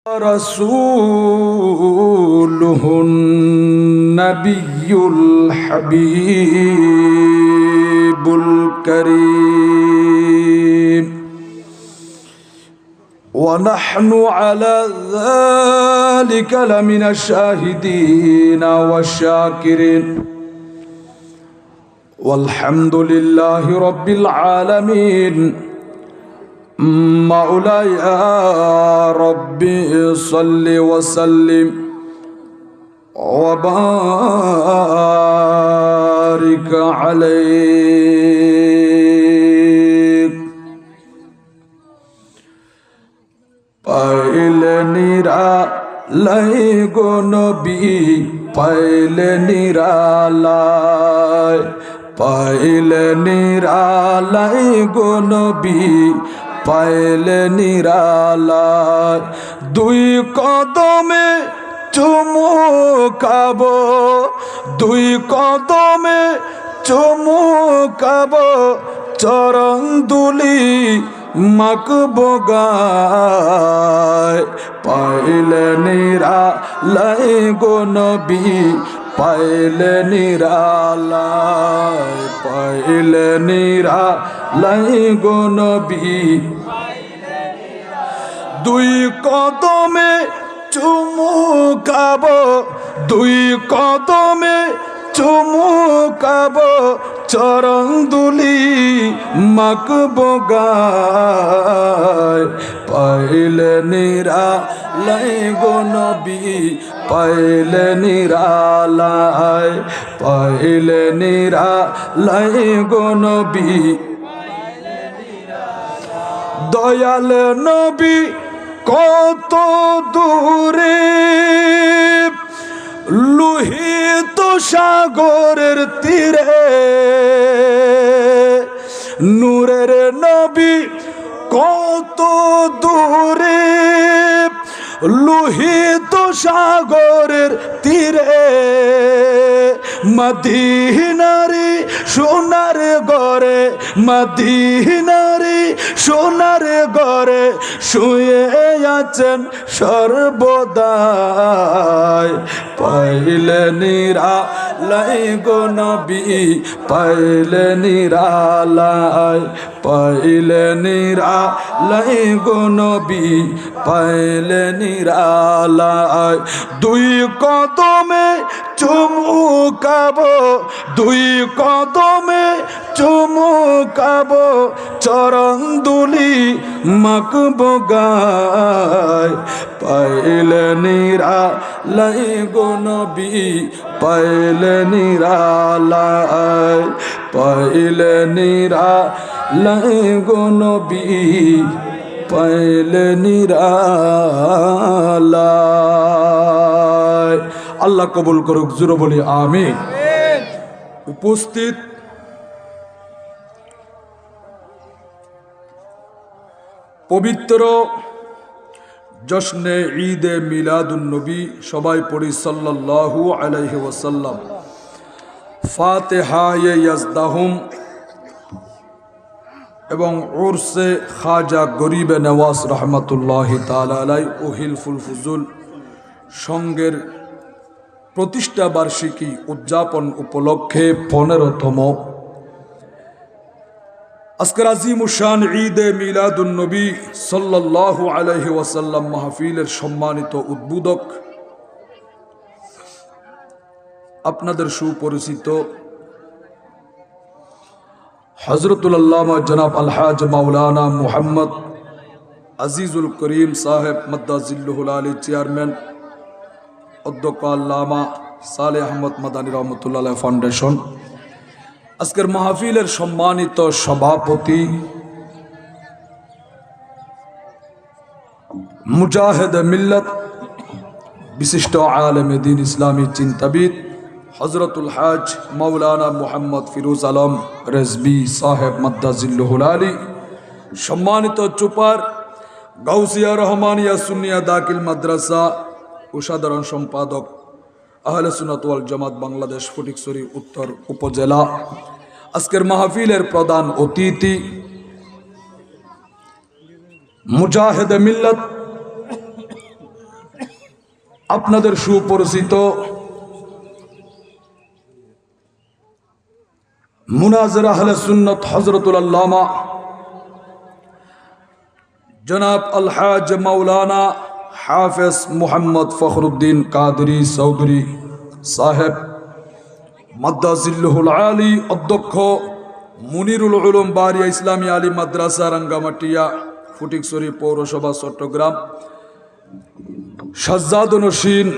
رسوله النبي الحبيب الكريم ونحن على ذلك لمن الشاهدين والشاكرين والحمد لله رب العالمين مولاي يا ربي صل وسلم وبارك عليك পাইলে নিরালাই গো নবী পাইলে নিরালাই পাইলে নিরালাই গো নবী পাইলে নিরালাই দুই কদমে চুমুকাবো দুই কদমে চুমুকাবো চরণ দুলি মাখবো গায় পাইলে নিরালাই গো নবী পাইলে নিরালাই পাইলে নিরালাই গো নবী দুই কদমে চুমুকাবো দুই কদমে চুমুকাবো চরণ দুলি মাখবো গায় পাইলে নিরালাই গো নবী পাইলে নিরালাই পাইলে নিরালাই গো নবী দয়াল নবী কত দূরে লোহিত সাগরের তীরে নূরের নবী কত দূরে লোহিত সাগরের তীরে মদিনারি সোনার ঘরে মদিনারি সোনার ঘরে শুয়ে আছেন সর্বদাই পাইলে নিরালাই গো নবী পাইলে নিরালাই পাইলে নিরালাই গো নবী পাইলে নিরালাই দুই কদমে চুমুকাবো দুই কদমে চুমুকাবো চরণ দুলি মাখবো গায় পাইলে নিরালাই গো নবী পাইলে নিরালাই পাইলে নিরালাই গো নবী পাইলে নিরালাই আল্লাহ কবুল করুক জোরে বলি আমিন। উপস্থিত পবিত্র জশ্নে ঈদে মিলাদুন নবী সবাই পড়ি সাল্লাল্লাহু আলাইহি ওয়াসাল্লাম। ফাতিহায়ে ইয়াজদাহুম এবং উরসে খাজা গরিবে নওয়াজ রহমতুল্লাহি তাআলা আলাইহি ও হিলফুল ফুজুল সংঘের প্রতিষ্ঠা বার্ষিকী উদযাপন উপলক্ষে 15তম আজকের আজিমুশান ঈদে মিলাদুন নবী সাল্লাল্লাহু আলাইহি ওয়াসাল্লাম মাহফিলের সম্মানিত উদ্বোধক আপনাদের সুপরিচিত হযরতুল আল্লামা জনাব আলহাজ মাওলানা মুহাম্মদ আজিজুল করিম সাহেব মাদ্দাজিল্লুহুল আলী চেয়ারম্যান অধ্যক্ষ আল্লামা সালেহ আহমদ মাদানী রহমতুল্লাহ ফাউন্ডেশন আজকের মাহফিলের সম্মানিত সভাপতি মুজাহিদ মিল্লত বিশিষ্ট আলেম দ্বীন ইসলামী চিন্তাবিদ হযরতুল হাজ মাওলানা মুহাম্মদ ফিরোজ আলম রেজবি সাহেব মাদ্দাজিল্লুহুল আলী সম্মানিত চুপার গাউসিয়া রহমানিয়া সুন্নিয়া দাখিল মাদ্রাসা ও সাধারণ সম্পাদক আহলে সুন্নাত ওয়াল জামাত বাংলাদেশ ফটিকছড়ি উত্তর উপজেলা আজকের মাহফিলের প্রধান অতিথি মুজাহিদ মিল্লত আপনাদের সুপরিচিত মুনাজির আহলে সুন্নাত হযরতুল আল্লামা জনাব আলহাজ মাওলানা হাফেজ মুহাম্মদ ফখরুদ্দিন কাদরি চৌধুরী সাহেব মাদ্দাজিল্লুহুল আলী, অধ্যক্ষ মুনিরুল উলুম বারিয়া ইসলামী আলী মাদ্রাসা রাঙ্গামাটিয়া, ফটিকছড়ি পৌরসভা চট্টগ্রাম, সাজ্জাদুন নসীন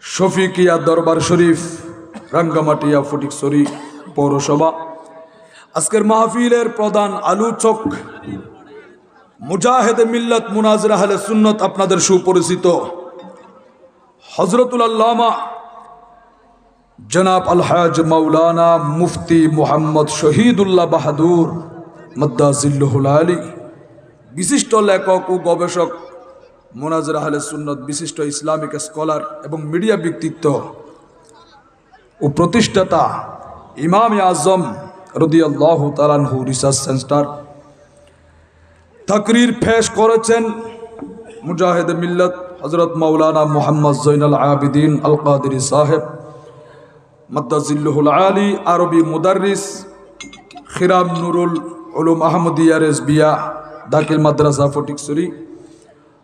শফিকিয়া দরবার শরীফ রাঙ্গামাটিয়া, ফটিকছড়ি পৌরসভা। আজকের মাহফিলের প্রধান আলোচক মুজাহিদ মিল্লাত মুনাজির আহলে সুন্নাত, আপনাদের সুপরিচিত হযরতুল আল্লামা জনাব আলহাজ মাওলানা মুফতি মুহাম্মদ শহীদুল্লাহ বাহাদুর মাদ্দাজিল্লুহুল আলী, বিশিষ্ট লেখক ও গবেষক, মুনাজির আহলে সুন্নাত, বিশিষ্ট ইসলামিক স্কলার এবং মিডিয়া ব্যক্তিত্ব ও প্রতিষ্ঠাতা ইমাম আজম রাদিয়াল্লাহু তাআলা আনহু রিসার্চ সেন্টার। তাকরীর পেশ করেছেন মুজাহিদ মিল্লাত হযরত মাওলানা মুহাম্মদ জৈনুল আবেদিন আল কাদেরী সাহেব মাদ্দাজিল্লুহুল আলী, আরবি মুদাররিস, খিরাম নুরুল উলুম আহমদিয়া রেজবিয়া দাখিল মাদ্রাসা ফটিকছড়ি।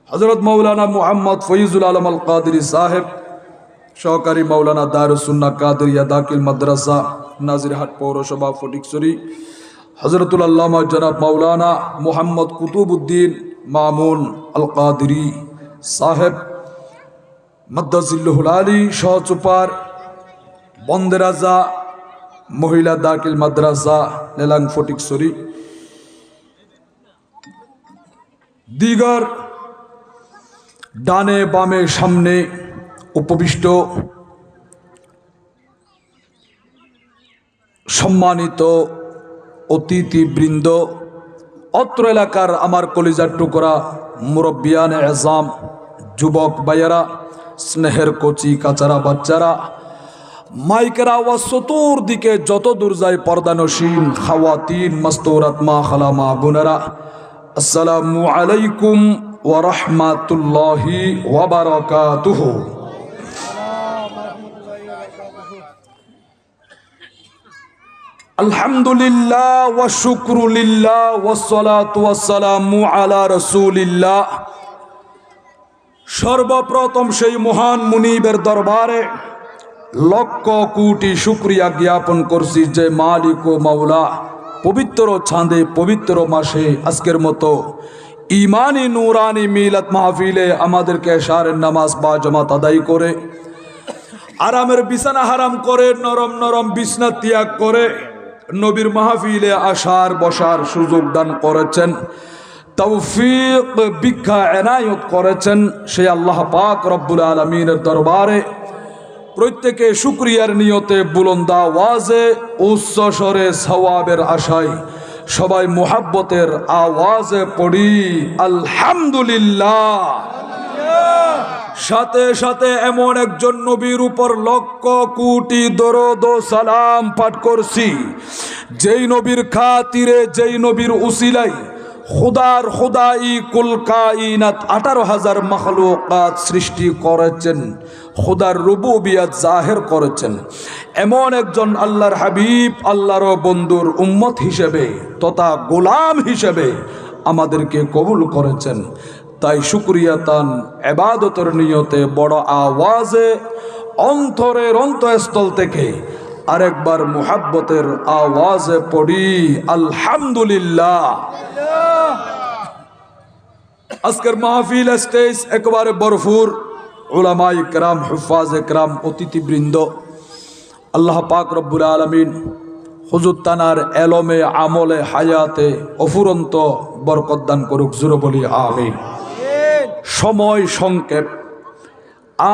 হযরত মাওলানা মুহাম্মদ ফয়জুল আলম আল কাদেরী সাহেব, সহকারী মাওলানা দারুস সুন্নাহ কাদেরিয়া দাখিল মাদ্রাসা নাজিরহাট পৌরসভা ফটিকছড়ি। হযরতুল আল্লামা জনাব মাওলানা মুহাম্মদ কুতুবউদ্দিন মামুন আল কাদেরী সাহেব মাদ্দাজিল্লুহুল আলী, সহচুপার বন্দেরাজা মহিলা দাখিল মাদ্রাসা নেলাং ফটিকছড়ি। দিগার ডানে বামে সামনে উপবিষ্ট সম্মানিত অতিথিবৃন্দ, অত্র এলাকার আমার কলিজার টুকরা মুরব্বিয়ান এজাম, যুবক ভাইয়েরা, স্নেহের কচি কাচারা বাচ্চারা, মাইকের আওয়াজ চতুর্দিকে যত দূর যায় পর্দানসীন খাওয়াতিন মাস্তুরাত মা খালা মা বোনেরা, আসসালামু আলাইকুম ওয়া রাহমাতুল্লাহি ওয়া বারাকাতুহু। আলহামদুলিল্লাহ ওয়া শুকরু লিল্লাহ ওয়াসসালাতু ওয়াসসালামু আলা রাসূলিল্লাহ। সর্বপ্রথম সেই মহান মুনিবের দরবারে লক্ষ কোটি শুকরিয়া জ্ঞাপন করছি যে মালিক ও মাওলা পবিত্র চাঁদে পবিত্র মাসে আজকের মতো ইমানি নুরানি মিলাদ মাহফিলে আমাদেরকে এশারের নামাজ বা জামাত আদায় করে আরামের বিছানা হারাম করে নরম নরম বিছনা ত্যাগ করে নবীর মাহফিলে আসার বসার সুযোগ দান করেছেন, তৌফিক ভিক্ষা এনায়ত করেছেন। সেই আল্লাহ পাক রব্বুল আলামিনের দরবারে প্রত্যেকে শুকরিয়ার নিয়তে বুলন্দ আওয়াজে উচ্চ স্বরে সওয়াবের আশায় সবাই মুহাব্বতের আওয়াজে পড়ি আলহামদুলিল্লাহ। সাথে সাথে এমন একজন নবীর উপর লক্ষ কোটি দরুদ ও সালাম পাঠ করছি, যেই নবীর খাতিরে, যেই নবীর উসিলাই খুদার খুদাই কুল কায়নাত 18,000 মাখলুকাত সৃষ্টি করেছেন, খুদার রুবুবিয়ত জাহির করেছেন। এমন একজন আল্লাহর হাবিব, আল্লাহর বন্ধুর উম্মত হিসেবে তথা গোলাম হিসেবে আমাদেরকে কবুল করেছেন। তাই শুকরিয়া তান ইবাদতের নিয়তে বড় আওয়াজে অন্তরের অন্তঃস্থল থেকে আরেকবার মুহাব্বতের আওয়াজে পড়ি আলহামদুলিল্লাহ। আজকের মাহফিল স্টেজ একেবারে ভরপুর উলামা ইকরাম, হুফাজ ইকরাম, অতিথিবৃন্দ। আল্লাহ পাক রব্বুল আলামিন হুজুর তানার এলমে আমলে হায়াতে অফুরন্ত বরকত দান করুক, জোরে বলি আমিন। সময় সংক্ষেপ,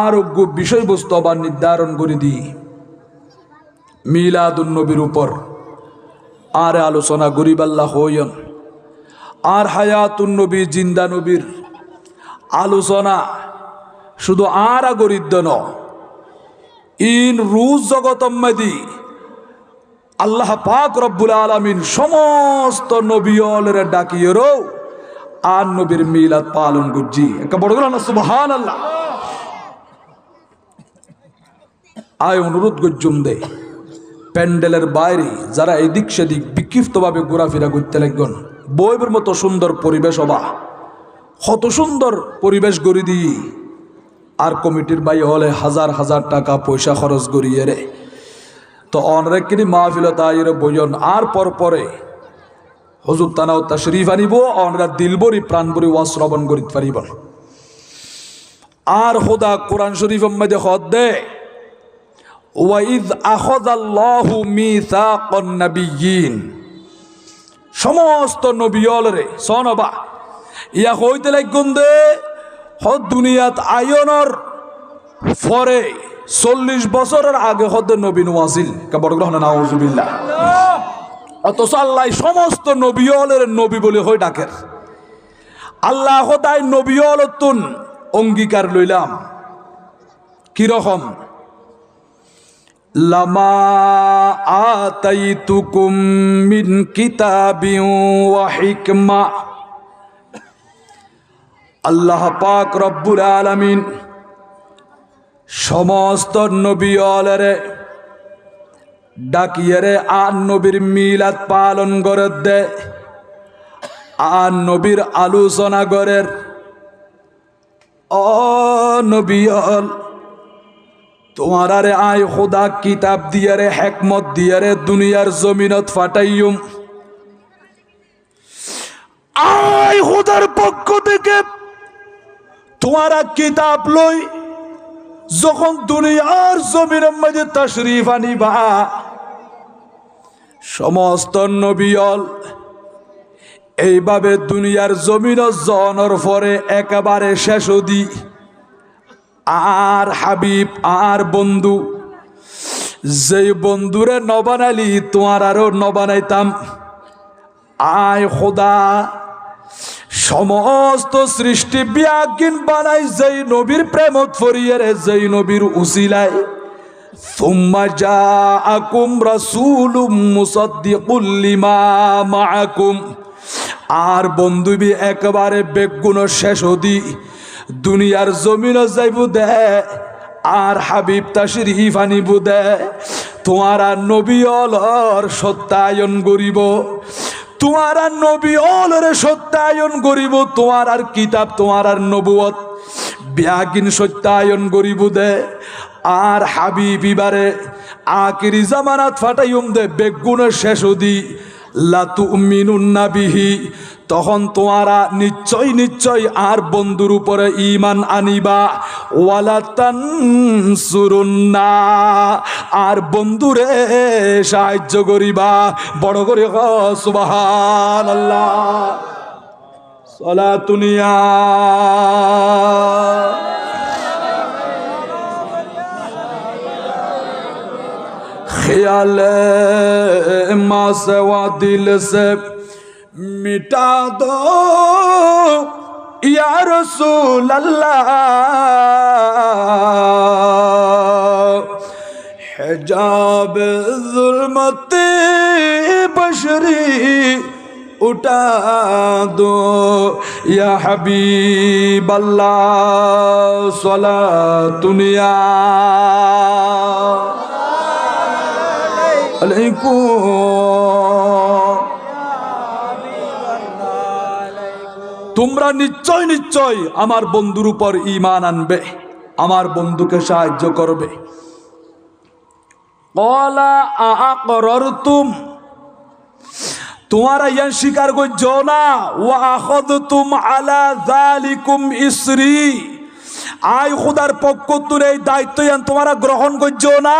আরোগ্য বিষয়বস্তু আবার নির্ধারণ করে দিই মিলাদুন নবীর উপর আর আলোচনা গরিব আল্লাহ হইন আর হায়াতুন নবী জিন্দা নবীর আলোচনা শুধু আর গরিদ্দ ন ইন রুজ জগতম্মেদি আল্লাহ পাক রব্বুল আলামিন সমস্ত নবীলের ডাকিয়েরও আর নবীর মিলাদ পালন করছি। একটা বড় না সুবহানাল্লাহ। আয় অনুরোধ গজ্জুম দে প্যান্ডেলের বাইরে যারা এদিক সেদিক বিক্ষিপ্তভাবে ঘোরাফেরা করতে লাগবেন, বইবের মতো সুন্দর পরিবেশ হবা, কত সুন্দর পরিবেশ গড়ি দিই। আর কমিটির বাই হলে হাজার হাজার টাকা পয়সা খরচ করিয়ে রে, তো অনরেকিনি মাহফিল তাইরে বইন। আর পরে হুজুর তানাও তাশরীফ আনিব, অনরা দিলবরি প্রাণবরি ওয়াজ শ্রবণ করিতে পারিব। আর খোদা কোরআন শরীফের মধ্যে খদ দে, ওয়াইদ আখাযাল্লাহু মিসাকান নাবিয়্যিন, সমস্ত নবিয়লরে সনবা ইয়া হইতে লাগুন দে হদ দুনিয়াত আয়নর পরে 40 বছরের আগে হদ নবী নওয়াজিল কবর গ্রহণ নাউজুবিল্লাহ। অথচ আল্লাহ সমস্ত নবিয়লের নবী বলে হই ডাকের। আল্লাহ খোদাই নবিয়লতুন অঙ্গীকার লইলাম কিরকম, লামা আতাইতুকুম মিন কিতাবিন ওয়া হিকমা। আল্লাহ পাক রব্বুল আলামিন সমস্ত নবিয়লরে ডাকিয়ে আর নবীর মিলাদ পালন করে দে, আর নবীর আলোচনা করের। ও নবিয়ল, তোমার আরে আয় খোদা কিতাব দিয়ে রে হেকমত দিয়ে রে দুনিয়ার জমিনত ফাটাইম। আয় খোদার পক্ষ থেকে তোমারা কিতাব লই যখন দুনিয়ার জমিনের মধ্যে তাশরীফ আনিবা, সমস্ত নবিয়ল এইভাবে দুনিয়ার জমিন জনের পরে একেবারে শেষ দি। আর হাবিব আর বন্ধু, যেই বন্ধুরে নবানালি তোমার আরো নবানাইতাম। আয় খোদা সমস্ত সৃষ্টি বিয়াগিন বানাই যেই নবীর প্রেমত ফরিয়ে রে, যেই নবীর উসিলায়। সুম্মা জাআকুম রাসূলুম মুসাদ্দিকুল লিমা মাআকুম, আর বন্ধুবি একেবারে বেগুন শেষ দি দুনিয়ার জমিন যাইব দে, আর হাবিব তাশরীফ আনিব দে। তোমারা নবিয়লর সত্যায়ন করিব, তোমার আর নবিয়লরে সত্যায়ন করিব, তোমার আর কিতাব তোমার আর নবুয়ত বিয়াগিন সত্যায়ন করিব দে। আর হাবিব ইবারে আখিরি জামানাত ফাটাইম দে বেগুনের শেষ দি লা তুমিনুন্না বিহি। তখন তোমারা নিশ্চয় নিশ্চয় আর বন্ধুর উপরে ঈমান আনিবা। ওয়ালা তানসুরুন্না, আর বন্ধুরে সাহায্য করিবা। বড় করে সুবহানাল্লাহ। সালাতুনিয়া ख्याल माँ से वा दिल से मिटा दो या रसूल अल्लाह, हिजाब जुल्मत बशरी उठा दो या हबीब अल्लाह। सलातुनिया তোমরা নিশ্চয় নিশ্চয় আমার বন্ধুর উপর ঈমান আনবে, আমার বন্ধুকে সাহায্য করবে। ক্বালা আআকরারতুম, তোমরা ইয়ান স্বীকার করছো না। ওয়া আখাযতুম আলা যালিকুম ইসরি, আয় খোদার পক্ষ থেকে এই দায়িত্ব ইয়ান তোমরা গ্রহণ করছো না।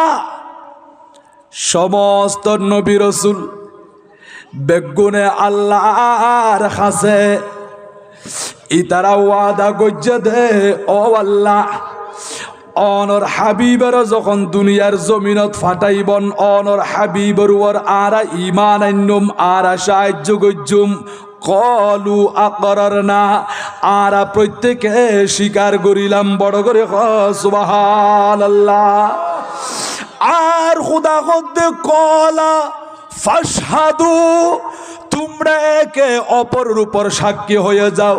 সমস্ত নবী রাসূল বেগুনে আল্লাহর কাছে ইতারা ওয়াদা গজ্জে দে, ও আল্লাহ অনর হাবিবের যখন দুনিয়ার জমিনত ফাটাইবন, অনর হাবিবের ওর আরা ঈমান আইনুম, আরা সাহায্য গজ্জুম। কলু আকরারনা, আরা প্রত্যেকে স্বীকার করিলাম। বড় করে সুবহানাল্লাহ। আর খুদা খোদে কলা ফাশহাদু, তোমরা একে অপরের উপর সাক্ষী হয়ে যাও।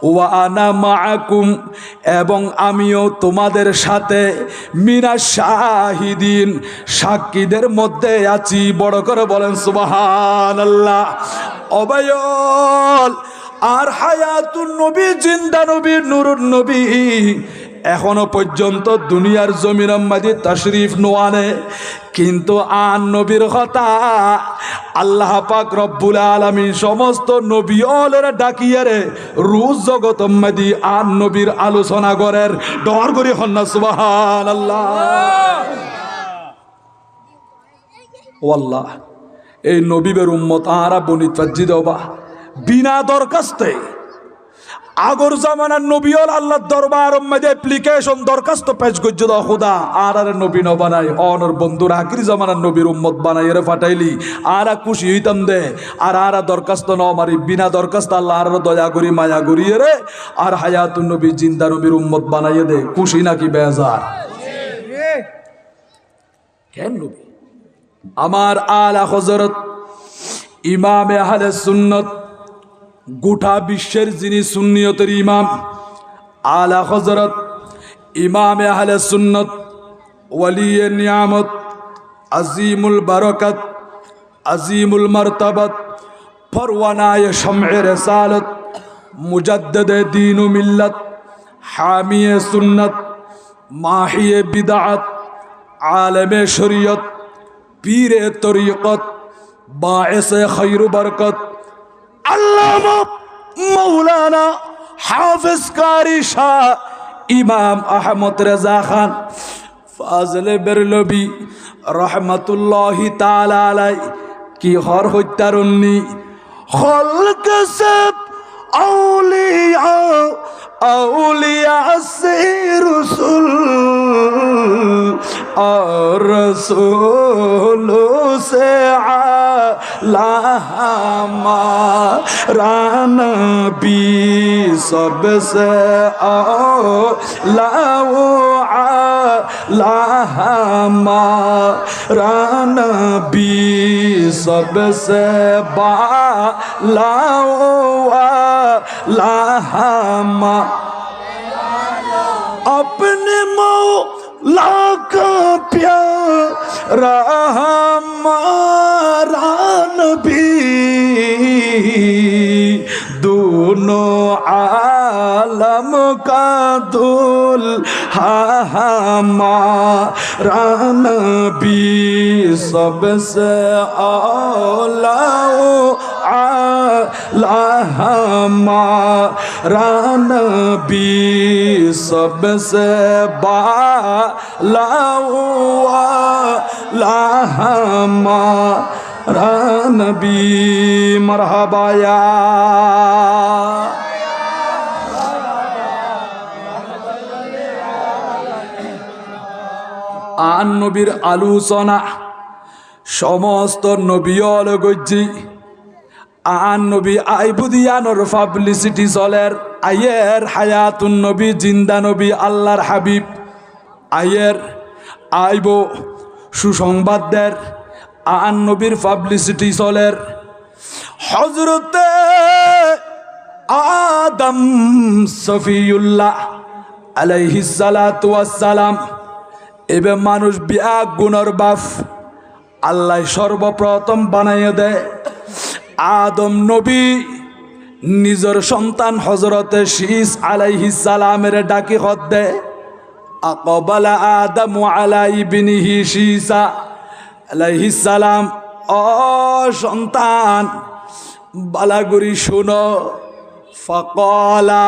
ওয়া আনা মাআকুম, এবং আমিও তোমাদের সাথে মিনাশ শাহিদিন, সাক্ষীদের মধ্যে আছি। বড় করে বলেন সুবহানাল্লাহ। অবায়ল আর হায়াতুন নবী, জিন্দা নবী, নুরুন নবী এখনো পর্যন্ত দুনিয়ার জমিনের মাঝে তাশরিফ নোয়ানে, কিন্তু আন নবীর কথা আল্লাহ পাক রব্বুল আলামিন সমস্ত নবীওয়ালারা ডাকিয়ারে রোজ জগত মাঝে আন নবীর আলোচনা করেন। ডর করি হন্না সুবহানাল্লাহ। ওয়াল্লাহ এই নবীবের উম্মত আরা বনিত ফাজ্জি দেবা বিনা দরখাস্তে আগর জামানার নবীল আল্লাহ দরবার মধ্যে অ্যাপ্লিকেশন দরখাস্ত পেশ করছে দাও খোদা আর নবী ন বানাই অনর বন্ধুর আখির জামানার নবীর উম্মত বানাই রে ফাটাইলি আর খুশি হইতাম দে আর দরখাস্ত ন মারি বিনা দরখাস্ত আল্লাহ আর দয়া করি মায়া করি রে আর হায়াতুন নবী জিন্দা নবীর উম্মত বানাইয়ে দে। খুশি নাকি বেজার? কেন নবী আমার আলা হযরত ইমাম আহলে সুন্নাত, গোটা বিশ্বের যিনি সুন্নিয়তের ইমাম, আলা হযরত ইমাম আহলে সুন্নাত, ওয়ালিয়ে নিয়ামত, আজিমুল বারাকাত, আজিমুল মারতাবাত, পরওয়ানায়ে শাম'এ রিসালাত, মুজাদ্দিদে দ্বীন ও মিল্লাত, হামিয়ে সুন্নাত, মাহিয়ে বিদআত, আলেমে শরীয়ত, পীরে তরিকত, বায়েসে খৈর বরকত, আল্লামা মৌলানা হাফিজ কারি শাহ ইমাম আহমদ রেজা খান ফাজলে বেরলবি রহমতুল্লাহি তাআলা আলাই কি হর হত্যারণ্যি খলক সব আউলিয়া আউলিয়া সে রসুল और रसूलों से आला हमारा नबी सबसे आला आला हमारा नबी सबसे बाला आला अपने मौला का प्यारा हमारा नबी दोनों आलम का दूल्हा हमारा नबी सबसे औला आला हमारा नबी सबसे बाला आला हमारा नबी। मरहबा या আন নবীর আলোচনা সমস্ত নবীল গজ্জি আন নবী আইবুদিয়ানোর পাবলিসিটি চলের আয়ের হায়াতুন নবী জিন্দা নবী আল্লাহর হাবিব আয়ের আইব সুসংবাদদের আন নবীর পাবলিসিটি চলের হযরতে আদম সফিউল্লাহ আলাইহিস সালাতু ওয়াস সালাম এবে মানুষ বিয়া গুণর বাপ আল্লাহ সর্বপ্রথম বানাইয়া দেয় আদম নবী নিজের সন্তান হযরতে শীস আলাইহিস সালামের ডাকি হদ দে আকবালা আদম আলা ইবনিহি শীসা আলাইহিস সালাম ও সন্তান বালাগুরি শুনো ফাকালা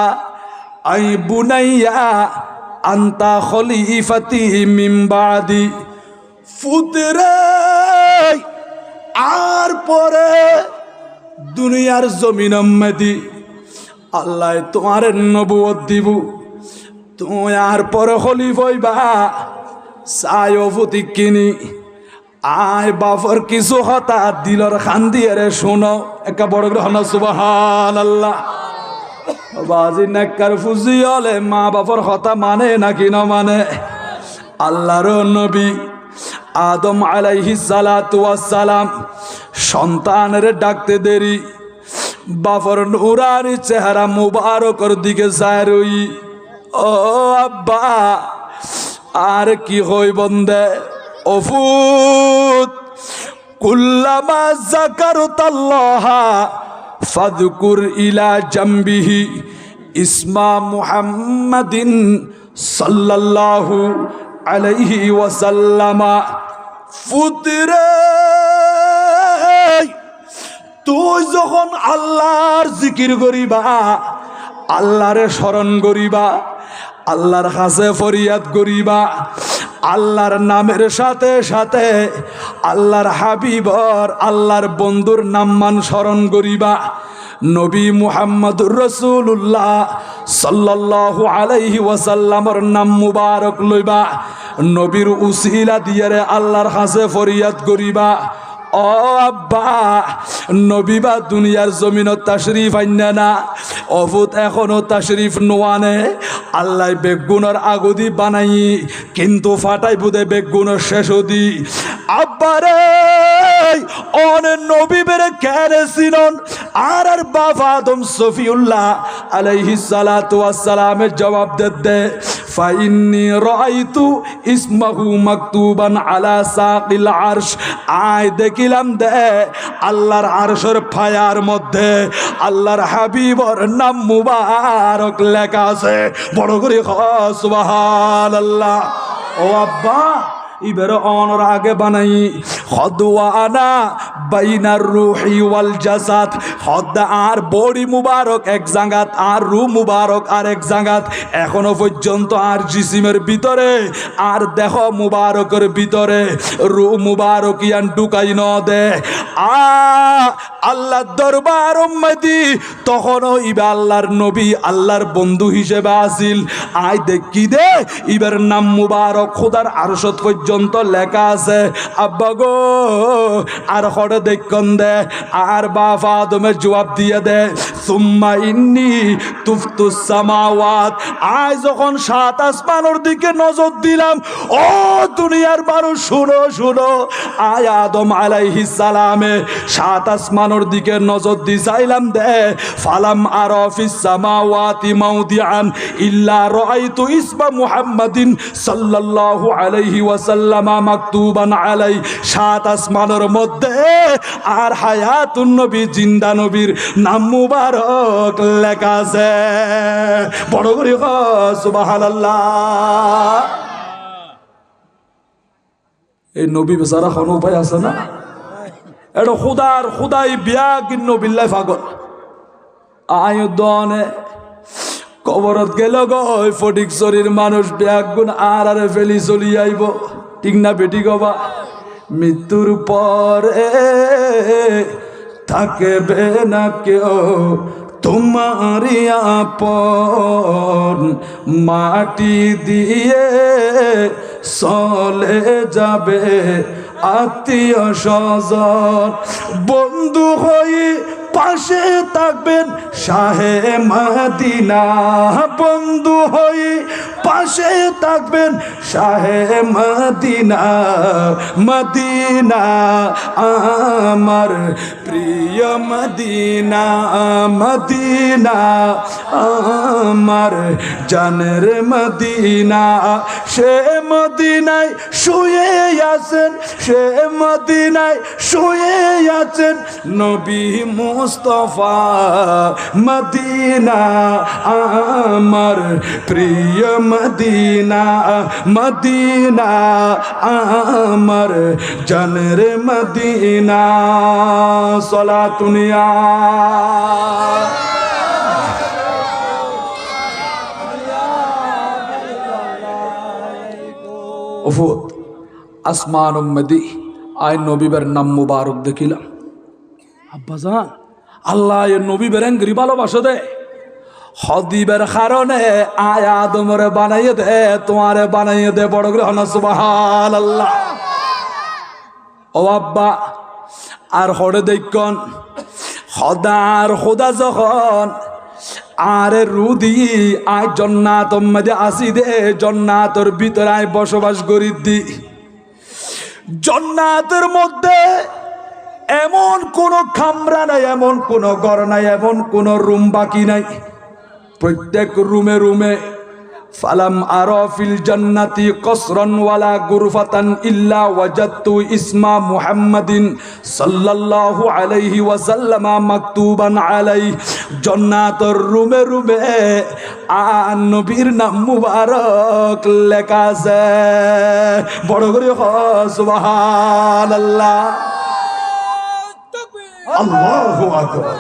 আই বুনাইয়া আন্তা খলিফাতি মিন বাদি ফুতরে আর পরে দুনিয়ার জমিনের মধ্যে আল্লাহ তোমার নবুয়ত দিব তুমি আর পরে খলিফা হইবা চায়ও ফুতি কিনি আয় বাফর কিছু হতা দিলর খান দিয়ে রে শোনো একটা বড় গ্রহণ সুবহানাল্লাহ। বাজি নেককার ফুজি হলে মা বাপর কথা মানে নাকি না মানে? আল্লাহর নবী আদম আলাইহিস সালাতু ওয়াস সালাম সন্তানের ডাকতে দেরি বাফর নুরানি চেহারা মুবারকর দিকে যায় রই। ও আব্বা আর কি হই বন্দে অফুত কুল্লামা যাকারতাল্লাহা ফাযকুর ইলা জামবিহি ইসমা মুহাম্মাদিন সাল্লাল্লাহু আলাইহি ওয়াসাল্লামা। ফুতরে তুই যখন আল্লাহর জিকির করিবা, আল্লাহরে স্মরণ করিবা, আল্লাহর কাছে ফরিয়াদ করিবা, আল্লাহর নামের সাথে সাথে আল্লাহর হাবিবর আল্লাহর বন্ধুর নামমান স্মরণ করিবা, নবী মুহাম্মদুর রাসূলুল্লাহ সাল্লাল্লাহু আলাইহি ওয়াসাল্লামর নাম মুবারক লইবা, নবীর উসিলা দিয়ে আল্লাহর কাছে ফরিয়াদ করিবা। ও আব্বা নবী বা দুনিয়ার জমিন তাশরিফ আইনা না, অভূত এখনো তাশরিফ নোয়ানে। আল্লাহ বেগুনের আগদি বানাই কিন্তু ফাটাই বুধে বেগুনের শেষ দি। আব্বারে অনেক নবী বেড়ে কেনে ছিলেন আর আর বাবা আদম সফিউল্লাহ আলাইহিস সালাতু ওয়াস সালামের জবাব দে ফাইন্নি রাআইতু ইসমহু মাকতুবান আলা সাকিল আরশ। আয় দেখিলাম দে আল্লাহর আরশের ফায়ার মধ্যে আল্লাহর হাবিবর নাম মুবারক লেখা আছে। বড় করে সুবহানাল্লাহ। ও আব্বা ইবের অনর আগে বানাই খদওয়ানা বাইনার রুহি ওয়াল জাসাদ। খদ আর বডি মুবারক এক জায়গাত আর রু মুবারক আর এক জায়গাত। এখনো পর্যন্ত আর জিসিমের ভিতরে আর দেহ মুবারকের ভিতরে রু মুবারক ইয়ান ঢুকাই ন দে। আল্লাহ দরবার উম্মতি তখনও ইবে আল্লাহর নবী আল্লাহর বন্ধু হিসেবে আসিল। আই দেখি দে ইবের নাম মুবারক খোদার আরশত পর্যন্ত লেখা আছে। আব্বা গো আর হঠাৎ দেখন দে আর বাবা আদমের জবাব দিয়ে দে সুম্মা ইন্নি তুফতুস সামাওয়াত। আজ যখন সাত আসমানের দিকে নজর দিলাম, ও দুনিয়ার মানুষ শুনো শুনো, আয় আদম আলাইহিস সালামে সাত আসমানের দিকে নজর দি চাইলাম দে ফালাম আরা ফিস সামাওয়াতি মাউদিআন ইল্লা রাআইতু ইসমা মুহাম্মাদিন সাল্লাল্লাহু আলাইহি ওয়াসাল্লাম মাকতুবান আলাই। সাত আসমানের মধ্যে আর হায়াতুন নবী জিন্দা নবীর নাম মুবারক লেখা আছে। বড় করে সুবহানাল্লাহ। এই নবী বেচারা কোনো উপায় আছে না? এটা খুদার খুদাই বিয়া কিন্ন বিল্লাই পাগল। আয়ুদনে কবরত গেল গো ফটিক শরীর মানুষ ব্যাগ গুণ আর আরে ফেলি চলি আইব, ঠিক না বেটি গবা? মৃত্যুর পরে থাকবে না কেউ তোমারি আপন, মাটি দিয়ে চলে যাবে আত্মীয় স্বজন। বন্ধু হয়ে পাশে থাকবেন শাহে মদিনা, বন্ধু হয়ে পাশে থাকবেন শাহে মদিনা। মদিনা আমার প্রিয় মদিনা, মদিনা আমার জানের মদিনা। সে মদিনায় শুয়ে আছেন, সে মদিনায় শুয়ে আছেন নবী মুস্তাফা। মদিনা আমার প্রিয় মদিনা, মদিনা আমার জানের মদিনা। সলাতুনিয়া উফুত আসমান উম্মদি আয় নবীবের নাম মুবারক দেখিলাম। আব্বাজান আল্লাহ এর নবী বেরেঙ্গি ভালোবাসা দে, হদিবের কারণে আয় আদমরে বানাইয়ে দে, তোমারে বানাইয়ে দে। বড় করে হনা সুবহানাল্লাহ। ও আব্বা আর হরে দেখন খদার খোদা যখন আরে রুদি আয় জন্নাত মধ্যে আসি দে, জন্নাতর ভিতরে আয় বসবাস করি দি। জন্নাতের মধ্যে এমন কোন কামরা নাই, এমন কোন ঘর নাই, এমন কোন রুম বাকি নাই। প্রত্যেক রুমে রুমে ফালাম আরা ফিল জান্নাতি কসরান ওয়ালা গুরফাতান ইল্লা ওয়াজাদতু ইসমা মুহাম্মাদিন সাল্লাল্লাহু আলাইহি ওয়াসাল্লাম মাকতুবান আলাইহি। জান্নাতের রুমে রুমে আর নবীর নাম মুবারক লেখা আছে। বড় করে সুবহানাল্লাহ, আল্লাহু আকবার।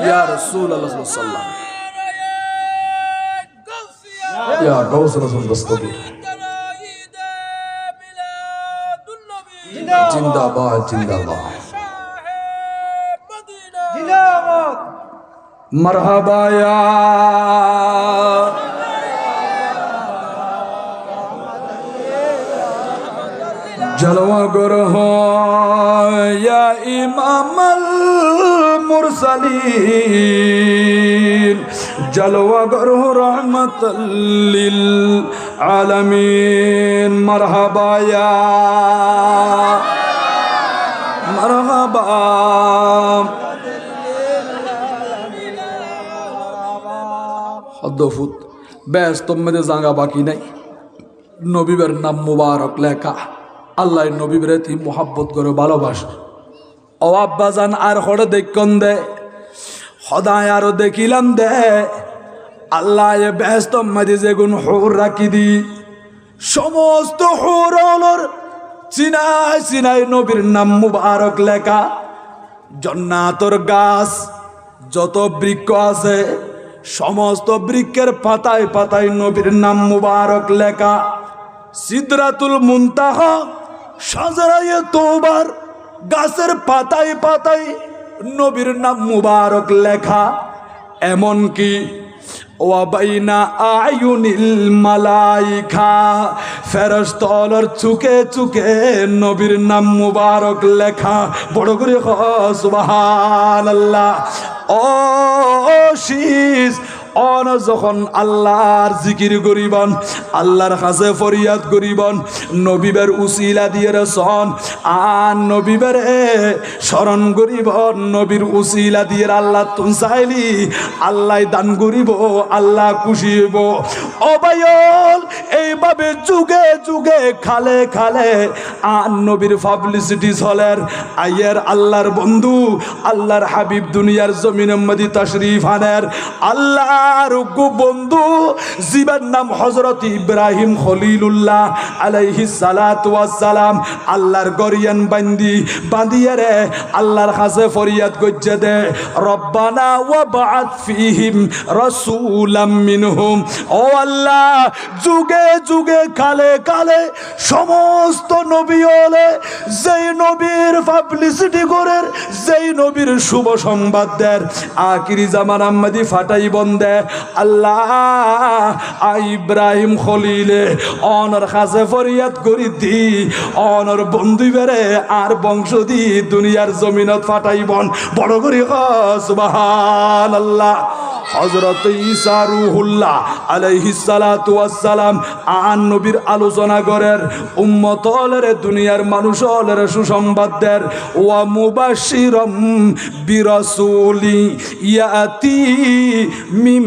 ইয়া রাসূলুল্লাহ সাল্লাল্লাহু আলাইহি ইয়া গাউস রাসূল দস্তগীর জিন্দাবাদ জিন্দাবাদ জিন্দাবাদ মারহাবা ইয়া জলওয়া গরহ ইয়া ইমামাল মুরসালিন জলওয়া গরহ রহমাতাল লিল আলামিন। মারহাবা ইয়া মারহাবা হদফুত বেশ তোমাদের জায়গা বাকি নাই। নবীর নাম মুবারক লেখা। আল্লাহ নবীর তি মোহাব্বত করে ভালোবাসে। ও আব্বাজান আর হড়ে দেখন দে সদায় আরো দেখিলাম দে আল্লাহ ব্যস্ত মাঝে যেগুন হুর রাখি দি সমস্ত হুরর চিনাই চিনাই নবীর নাম মুবারক লেখা। জান্নাতের গাছ যত বৃক্ষ আছে সমস্ত বৃক্ষের পাতায় পাতায় নবীর নাম মুবারক লেখা। সিদরাতুল মুনতাহা শাজারায়ে তওবার গাছের পাতায় পাতায় নবীর নাম মুবারক লেখা। এমন কি ওয়া বাইনা আয়ুনিল মালাইকা ফেরেশতাদের চুকে চুকে নবীর নাম মুবারক লেখা। বড় করে সুবহানাল্লাহ। ও শীষ অন যখন আল্লাহর জিকির করিবন, আল্লাহর কাছে ফরিয়াদ করিবন, নবীবের উসিলা দিয়ে রসন আর নবীবের স্মরণ করিবন, নবীর উসিলা দিয়ে আল্লাহ তুন চাইলি আল্লাহ দান করিব, আল্লাহ খুশি হইব। অবায়ল এইভাবে যুগে যুগে খালে খালে আর নবীর পাবলিসিটি চলের। আইয়ের আল্লাহর বন্ধু আল্লাহর হাবিব দুনিয়ার জমিনের মধ্যে তাশরীফ আনের। আল্লাহ আর বন্ধু জীবের নাম হযরত ইব্রাহিম খলিলুল্লাহ আলাইহিস সালাতু ওয়াস সালাম আল্লাহর গরিয়ান বান্দিয়ে রে আল্লাহর কাছে ফরিয়াদ করছে দে রব্বানা ওয়া বাআত ফীহিম রাসূলাম মিনহুম। ও আল্লাহ যুগে যুগে কালে কালে সমস্ত নবী হলে যেই নবীর পাবলিসিটি করের, যেই নবীর শুভ সংবাদ দেয় আখিরি জামান আম্মাদি ফাটাই বন্দে আল্লাহ ইব্রাহিম খলিলে অনর কাছে ফরিয়াদ করি দি অনর বন্ধু বেড়ে আর বংশ দি দুনিয়ার জমিনত ফাটাইবন। বড় করি সুবহানাল্লাহ। হযরত ঈসা রূহুল্লাহ আলাইহিস সালাতু ওয়াস সালাম আন নবীর আলোচনা করেন, উম্মতলের দুনিয়ার মানুষলের সুসংবাদ দেন। ওয়া মুবাশশিরাম বিরাসূলি ইয়াতি মিন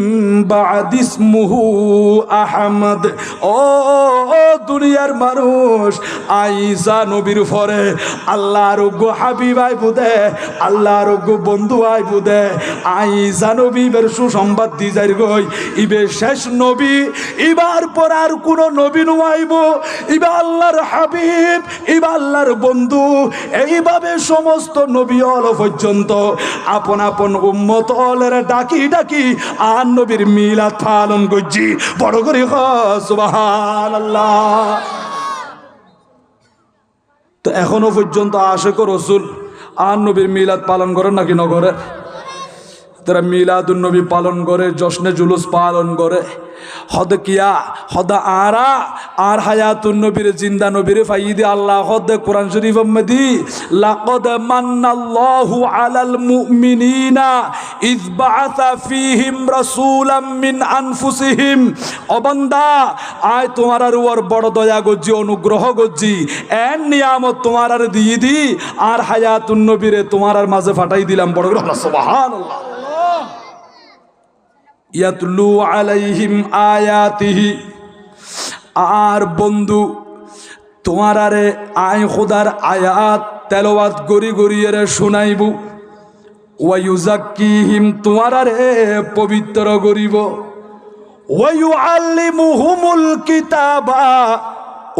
বাদি ইসমুহু আহমদ। ও দুনিয়ার মানুষ ঈসা নবীর পরে আল্লাহর গো হাবিব আইবুদে, আল্লাহর গো বন্ধু আইবুদে ঈসা নবীর সুসংবাদ দি যাই গই ইবে শেষ নবী, ইবার পর আর কোন নবী নয়াইব, ইবা আল্লাহর হাবিব, ইবা আল্লাহর বন্ধু। এইভাবে সমস্ত নবী অল পর্যন্ত আপন আপন উম্মত অলের ডাকি ডাকি আর নবীর মিলাদ পালন করছি। বড় করে সুবহানাল্লাহ। তো এখনো পর্যন্ত আশিক রাসূল আর নবীর মিলাদ পালন করেন নাকি নগরে? তারা মিলাদুন নবী পালন করে, জশ্নে জুলুস পালন করে। হদ কিয়া হদা আরা আর হায়াতুন নবীর জিন্দা নবীর ফাইদি আল্লাহ হদ কোরআন শরীফ মধ্যে লাকাদ মান্নাল্লাহু আলাল মুমিনিনা ইয বাআসা ফীহিম রাসূলাম মিন আনফুসিহিম। ও বান্দা, আয় তোমার আর ওর বড় দয়া গজ্জি, অনুগ্রহ গজ্জি, এন নিয়ামত তোমার আর দিয়ে দি আর হায়াতুন নবীরে তোমার আর মাঝে ফাটাই দিলাম। বড় করে সুবহানাল্লাহ। ইয়াতলু আলাইহিম আয়াতিহি। আর বন্ধু তোমার আরে আয় খোদার আয়াত তেলাওয়াত গরি গরিয়ে শুনাইবু। ওয়া ইউযাক্কিহিম, তোমার আরে পবিত্র করিব। ওয়া ইউআল্লিমুহুমুল কিতাবা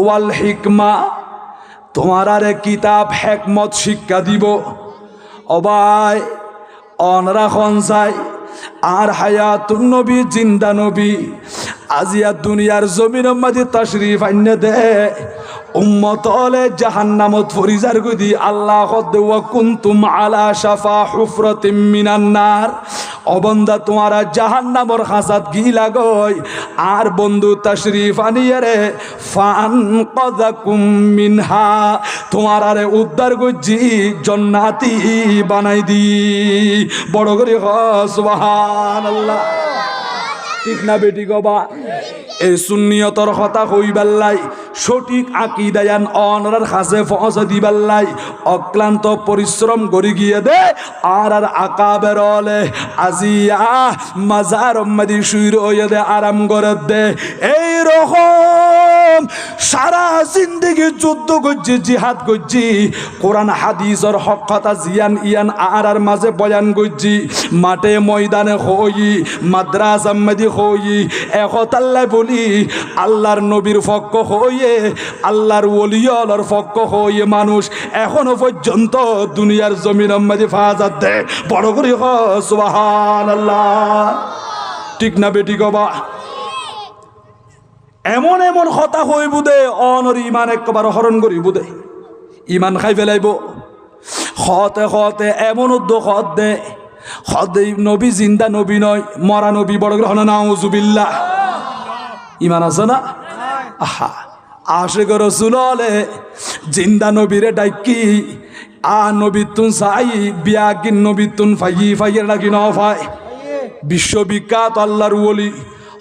ওয়াল হিকমা, তোমার আরে কিতাব হিকমত শিক্ষা দিব। অবাই অনরা খনসাই আর হায়াতুন নবী জিন্দা নবী আজিয়া দুনিয়ার জমির মাঝে তাশরীফ আইনে দে উম্মত হলে জাহান্নামত ফরিজার গদি আল্লাহ ওয়া কুনতুম আলা শাফা হুফরাতিম মিনান নার। অবন্দা তোমারা জাহান্নামর খাসাত গিলা গই আর বন্ধু তাশরীফ আনিয়ে রে ফান কযাকুম মিনহা, তোমার আরে উদ্ধার গজি জান্নাতি বানাই দি। বড় করে সুবহানাল্লাহ। ঠিক না বেটি গবা? এই সুন্নিয়তর কথা কইবাল্লাই, সঠিক আকীদায়ান অনরার কাছে পৌঁছে দিবাল্লাই অক্লান্ত পরিশ্রম করি গিয়ে দে আর আর আকাবের অলে আজিয়া মাজার মাদি শুইর হয়ে দে আরাম করে দে। এই রকম সারা জিন্দেগি যুদ্ধ করছি, জিহাদ করছি, কোরআন হাদিসের হক কথা জিয়ান ইয়ান আর আর মাঝে বয়ান করছি, মাঠে ময়দানে হই, মাদ্রাসা মাদি হই, একতাল্লাহ বলি আল্লাহর নবীর পক্ষ হইয়ে, আল্লাহর ওলিয়ার পক্ষ হইয়ে মানুষ এখনো পর্যন্ত দুনিয়ার জমিন মাঝে ফাজাত দে। বড় করে সুবহানাল্লাহ। ঠিক না বেটি গবা? এমন এমন কথা হইব দে অনর ইমান একবার হরণ করিব দে, ইমান খাই ফেলাইব। হতে হতে এমন উদ্যোগ দে হদে নবী জিন্দা নবী নয়, মরা নবী। বড় করে হনা নাউজুবিল্লাহ। ইমান আছে না? আহা, আশিক রাসূল হলে জিন্দা নবীরে ডাকি আ নবীতুন সাই বিয়াকিন নবীতুন ফাই ফাইয়ের নাকি ন ফাই। বিশ্ববিখ্যাত আল্লাহর ওলি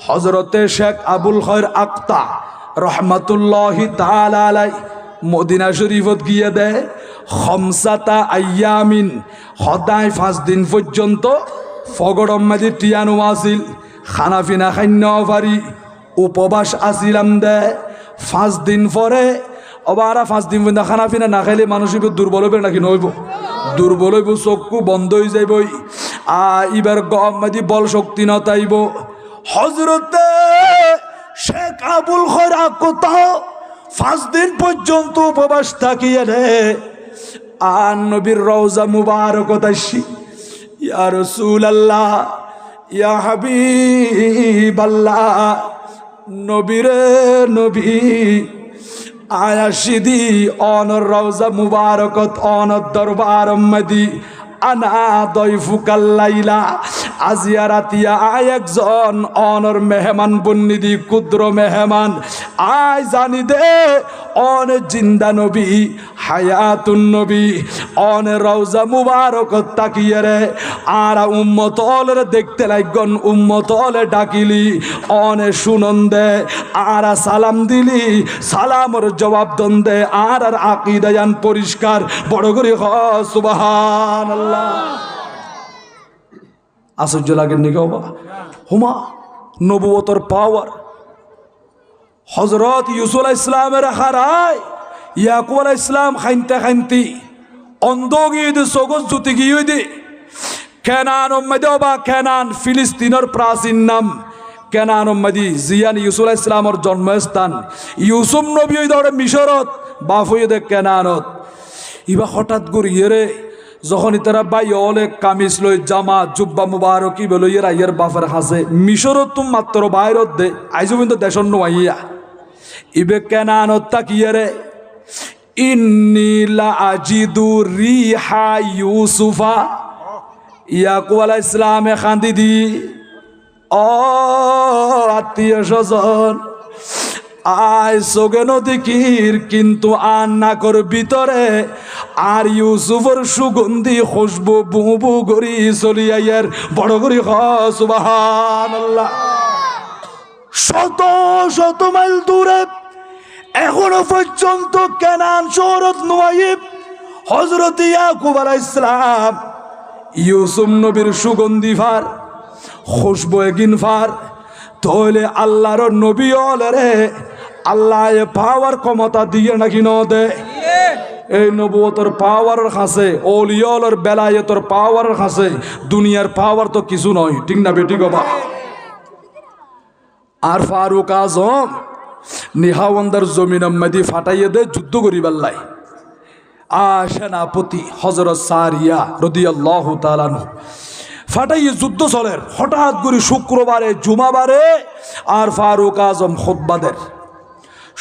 হযরতে শেখ আবুল খয়র আক্তা রহমাতুল্লাহি তাআলা আলাই মদিনা শরীফত গিয়ে দেয় খমসাতা আইয়ামিন, সদায় 5 দিন পর্যন্ত ফগড়ম মাঝে টিয়ানো আসিল, খানা পিনা খান্য পারি, উপবাস আসিলাম দে। 5 দিন পরে আবার 5 দিন পর্যন্ত খানা পিনা না খাইলে মানুষ দুর্বল হবে নাকি নইব? দুর্বল হইব, চক্ষু বন্ধ হয়ে যাইবই, এবার গম মাঝে বল শক্তি নতাইব। হযরতে শেখ আবুল খয়র আক্তা 5 দিন পর্যন্ত উপবাস থাকিয়ে রে আর নবীর রওজা মুবারকত আসি, ইয়া রাসূলুল্লাহ, ইয়া হাবিবাল্লাহ, নবীরে নবী আয়াশিদি অনর রওজা মুবারকত অনর দরবার মদি আনা দয়ফুকাল লাইলা। আজিয়া রাতিয়া আয় একজন অনর মেহমান বন্নিদি ক্ষুদ্র মেহমান আয় জানি দে অন জিন্দা নবী হায়াতুন নবী অন রওজা মুবারকত তাকিয়ে রে আর উম্মত অলরে দেখতে লাগন, উম্মত অলে ডাকিলি অনে শুনন দে আর সালাম দিলি, সালামর জবাব দন দে আর আর আকীদায়ান পরিষ্কার। বড় করে সুবহানাল্লাহ। আশ্চর্য লাগেন নি বাবা? হুমা নবুয়তর পাওয়ার। হযরত ইউসুফ আলাইহিস সালামের হারায় ইয়াকুব আলাইহিস সালাম খাইনতে খাইনতি অন্ধ গিয়ে দে, সগজ জুতি গিয়ে দে কেনান উম্মদি বা কেনান ফিলিস্তিনের প্রাচীন নাম কেনান উম্মদি জিয়ান ইউসুফ আলাইহিস সালামের জন্মস্থান। ইউসুফ নবী ওই দৌড়ে মিশরত বাপ হয়ে দে কেনানত। ইবা হঠাৎ করিয়ে রে যখন তারা বাই অলে কামিজ লই জামা জুব্বা মুবারকি বলো ইয়ের আইয়ের বাফের হাসে মিশরত তুম মাত্র বাইরত দে আইজো কিন্তু দেশন নোয়াইয়া ইবে কেনানত তাকিয়ে রে ইন্নি লা আজিদু রিহা ইউসুফা ইয়াকুব আলাইহিস সালামে খান্দি দি, ও আত্মীয় স্বজন আয় সোগে নদীকির, কিন্তু আর না কর ভিতরে আর ইউসুফের সুগন্ধি খুশবু বুবু করি চলি আইয়ার বড় করি সুবহানাল্লাহ। শত শত মাইল দূরে এখনো পর্যন্ত কেনান শহরত নুয়াইব হযরত ইয়াকুব আলাইহিস সালাম ইউসুফ নবীর সুগন্ধি ফার খুশবু এগিন ফার। তাহলে আল্লাহর নবী অলরে আল্লাহ পাওয়ার ক্ষমতা দিয়ে নাকি ন দে? এই নবুয়তর পাওয়ারের কাছে, ওলিয়র বেলায়েতর পাওয়ারের কাছে দুনিয়ার পাওয়ার তো কিছু নয়, ঠিক না বেটি গবা? আর ফারুক আজম নিহাওয়ান্দার জমিন মেদি ফাটাইয়ে দে যুদ্ধ করিবার লাই। সেনাপতি হযরত সারিয়া রাদিয়াল্লাহু তাআলা আনহু ফাটাইয়ে যুদ্ধ চলের। হঠাৎ করে শুক্রবারে জুমাবারে আর ফারুক আজম খুতবা দেন।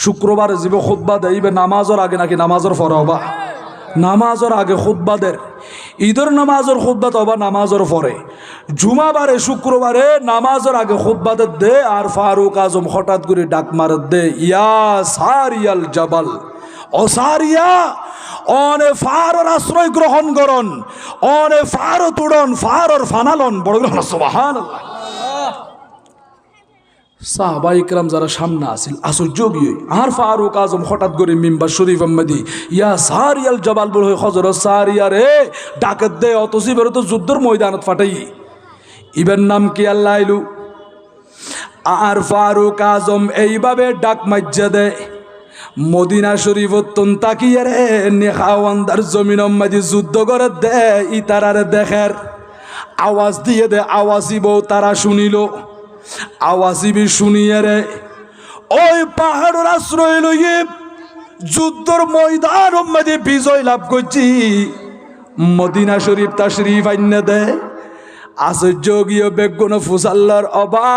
শুক্রবারে জীব খুতবা দেইবে নামাজের আগে নাকি নামাজের পরে হবা? নামাজের আগে খুতবা দেন। ঈদের নামাজের খুতবা তো হবা নামাজের পরে। জুমাবারে শুক্রবারে নামাজের আগে খুতবা দে আর ফারুক আজম হঠাৎ করে ডাক মার দে, ইয়া সারিয়াল জাবাল, ও সারিয়া অনে ফারর আশ্রয় গ্রহণ করন, অনে ফার তুড়ন, ফারর ফানালন। বড় সুবহানাল্লাহ। সাহাবা ইকরাম যারা সামনে আসিল আশ্চর্য গিয়ে আর ফারুক আজম হঠাৎ করে মিম্বার শরীফ আহমদি ইয়া সারিয়াল জাবাল বলে হযরত সারিয়া রে ডাকত দে, অতসি বেরো তো যুদ্ধের ময়দানত ফাটাই। ইবের নাম কি আল্লাহ আইলু। আর ফারুক আজম এইভাবে ডাক মাজ্জা দে। মদিনা শরীফ তাকিয়ে রে নেখাওয়ান্দার জমিন মাঝে যুদ্ধ করে দে ইতারারে দেখের আওয়াজ দিয়ে দে, আওয়াজিব তারা শুনিল। আওয়াজিবি শুনিয়ে রে ওই পাহাড়ের আশ্রয় লইয়ে যুদ্ধর ময়দান মাঝে বিজয় লাভ করছি। মদিনা শরীফ তাশরীফ আইনে দে। আশ্চর্য গিয়ে বেগুন ফুসাল্লার অবা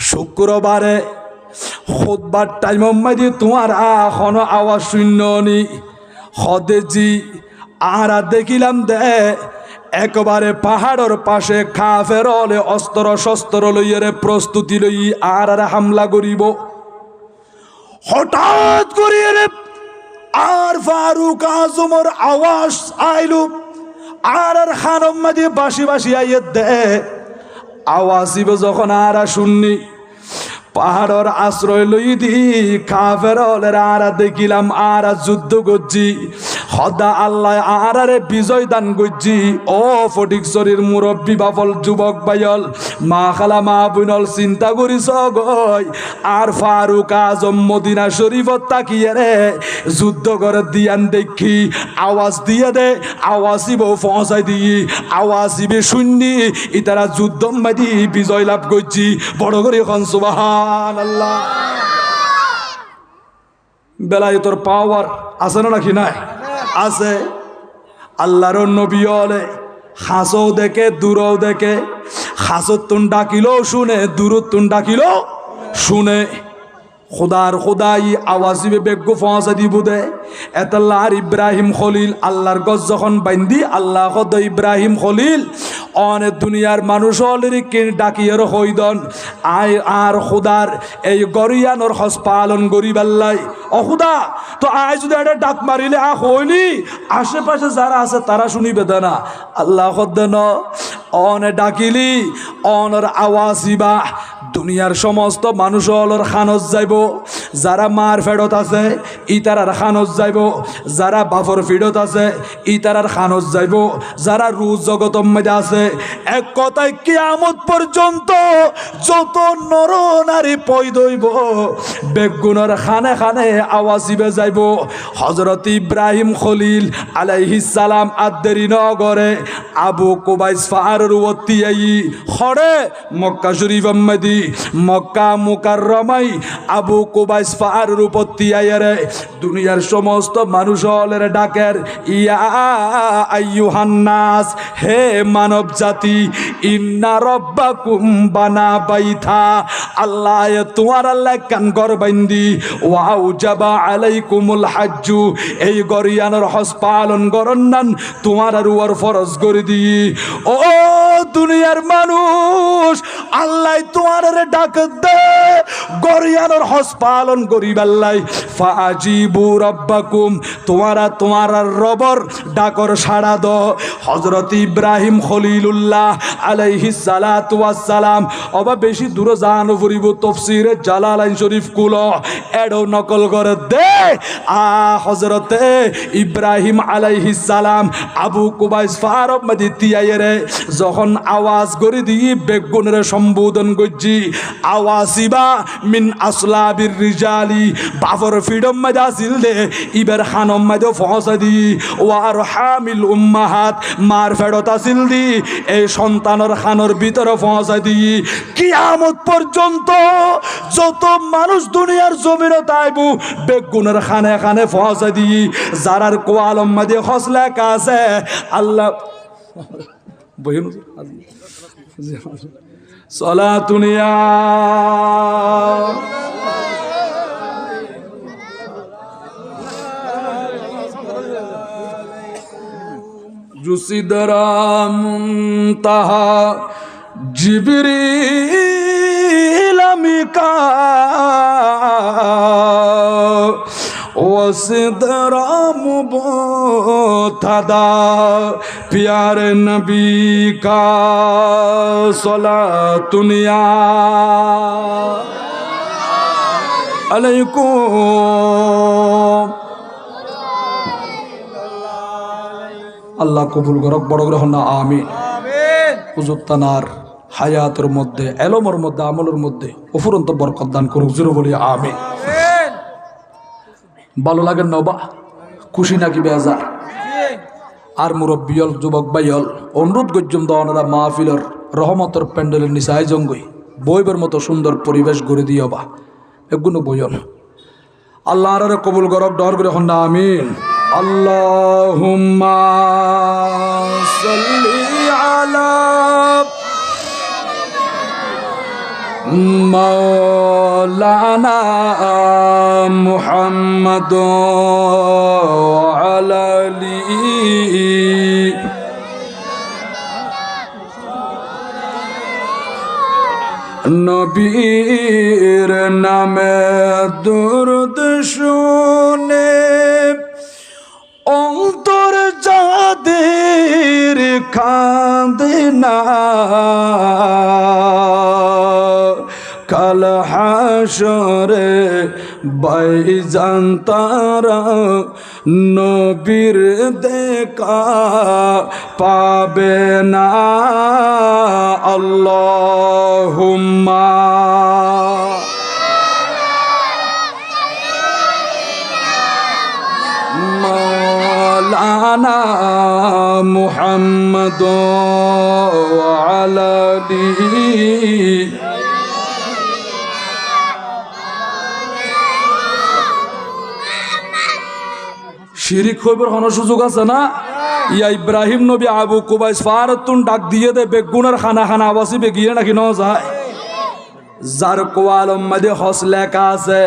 শুক্রবারে খুতবার টাইম মাঝে তোমার এখনো আওয়াজ শূন্য নি হদেজি। আর দেখিলাম দে একবারে পাহাড়ের পাশে কাফের হলে অস্ত্র শস্ত্র লইয়ারে প্রস্তুতি লই আর হামলা করিব। হঠাৎ করিয়ে আর ফারুক আজমের আওয়াজ আইলু আর খানম মাঝে বাসি বাসি আইয়ে দে। আওয়াজিব যখন আর শুননি পাহাড়ের আশ্রয় লই দি কাফের হলের আর দেখিলাম আর যুদ্ধ করছি। সদা আল্লাহ আরে বিজয় দান করছি। ও ফটিকছড়ির মুরব্বী বাফল যুবক বাইল মা খালা মা বুনল চিন্তা করিস গই আর ফারুক আজম মদিনা শরীফত তাকিয়ে রে যুদ্ধ করে দিয়ান দেখি আওয়াজ দিয়ে দে। আওয়াজিব পৌঁছাই দিই আওয়াজিবে শুননি ইতারা যুদ্ধ মাদি বিজয় লাভ করছি। বড় করে এখন সুবহানাল্লাহ। বেলায়েতর পাওয়ার আছে না নাকি নাই? আছে। আল্লাহর নবী হলে হাসও দেখে দূরও দেখে। হাসত তুন ডাকিলেও শুনে, দূরত তুন ডাকিলেও শুনে। খুদার খুদাই আওয়াজিবে বেগ্য ফসা দিব দে। এতাল্লাহর ইব্রাহিম খলিল আল্লাহর গজ যখন বাইন্দি আল্লাহ খদ ইব্রাহিম খলিল অনেক দুনিয়ার মানুষ অলরেডি ডাকিয়ে হইদন আয় আর খুদার এই গরিয়ানোর হস পালন গরিবাল্লাই। ও খুদা তো আয় যদি একটা ডাক মারিলে হইলি আশেপাশে যারা আছে তারা শুনিবে না। আল্লাহ খদ্দেন অনে ডাকিলি অনর আওয়াজিবা দুনিয়ার সমস্ত মানুষ অলর খানজ যাইব। যারা মার ফেরত আছে ইতারার খানজ যাইব, যারা বাফর ফিরত আছে ইতারার খানজ যাইব, যারা রুজ জগত মধ্যে আছে। এক কথায় কিয়ামত পর্যন্ত যত নর নারী পয়দইব বেগুনের খানে খানে আওয়াজিবে যাইব। হযরত ইব্রাহিম খলিল আলাইহিস সালাম আদেরি নগরে আবু কুবাইস ফারুর ওয়াতিয়াই খড়ে মক্কা শরীফ আহমদি মক্কা মুকাররমাই আবু কুবাইস ফারুর উপতিয়াইরে দুনিয়ার সমস্ত মানুষ হলের ডাকের ইয়া আইয়ুহান নাস, হে মানব জাতি ইন্না রব্বাকুম বানা বাইথা আল্লাহ তোমার আল্লাহ কান ঘর বাইন্দি ওয়াউজাবা আলাইকুমুল হাজ্জু এই গরিয়ানোর হজ পালন করন্নান তোমার আর ওর ফরজ করে দি ও দুনিয়ার মানুষ আল্লাহ তোমার ডাক দে গরিয়ানোর হজ পালন করিবাল্লাই ফাজিবু রব্বাকুম তোমার রবর ডাকর সাড়া দ হযরত ইব্রাহিম খলিলুল্লাহ আলাইহিস সালাতু ওয়াস সালাম অবা বেশি দূর জানো পড়িব তাফসীরে জালালাইন শরীফ কুলো এডো নকল করে দে হযরতে ইব্রাহিম আলাইহিস সালাম আবু কুবাইস ফারব মদিতিয়ায়রে যখন আওয়াজ করে দিয়ে বেগুনের সম্বোধন গজ্জি আওয়াসিবা মিন আসলাবির রিজালি বাফর ফিডম মজা সিলদে ইবার খানম মজা ফসা দি ওয়ার হামিল উম্মাহাত মার ফেরতা সিলদি এই সন্তানের খানোর ভিতরে ফসা দি কিয়ামত পর্যন্ত যত মানুষ দুনিয়ার জমিনে তাইবু বেগুনের খানে খানে ফসা দি যারার কোয়ালম মধ্যে হসলা কাছে আল্লাহ বহিন সালাতুনিয়া জুসিদরা মুনতাহা জিবরিল মিকা ওয়াসিদরা মুবতাদা প্যারে নবী কা সালাতুনিয়া আলাইকুম আল্লাহ কবুল করক বড় গ্রহণ না আমিন হুজুর তানার হায়াতের মধ্যে এলমের মধ্যে আমলের মধ্যে অফুরন্ত বরকত দান করুক জোরে বলি আমিন ভালো লাগে নবা খুশি নাকি বেজার আর মুরব্বিয়ল যুবক ভাইয়ল অনুরোধ গজ্জম দওয়ানারা মাহফিলের রহমতের প্যান্ডেলের নিচায় জঙ্গই বইবের মতো সুন্দর পরিবেশ গড়ে দিও বা এগুলো বইন আল্লাহ আর কবুল করক ডর করে হন না আমিন আল্লাহুম্মা সাল্লি আলা মাওলানা মুহাম্মদ ওয়া আলি নবীর নামে দুরূদ শুনে অন্তর যাদের কাঁদে না কাল হাসরে বাইজান তারা নবীর দেখা পাবে না আল্লাহুম্মা মাওলানা মুহাম্মদ ওয়া আলা আলিহি শিরিক হইবার কোনো সুযোগ আছে না ইয়া ইব্রাহিম নবী আবু কুবাইস ফারতুন ডাক দিয়ে দে বেগুনের খানা খানা আবাসি বেগিয়ে নাকি ন যায় যার কোয়ালম মধ্যে হস লেখা আছে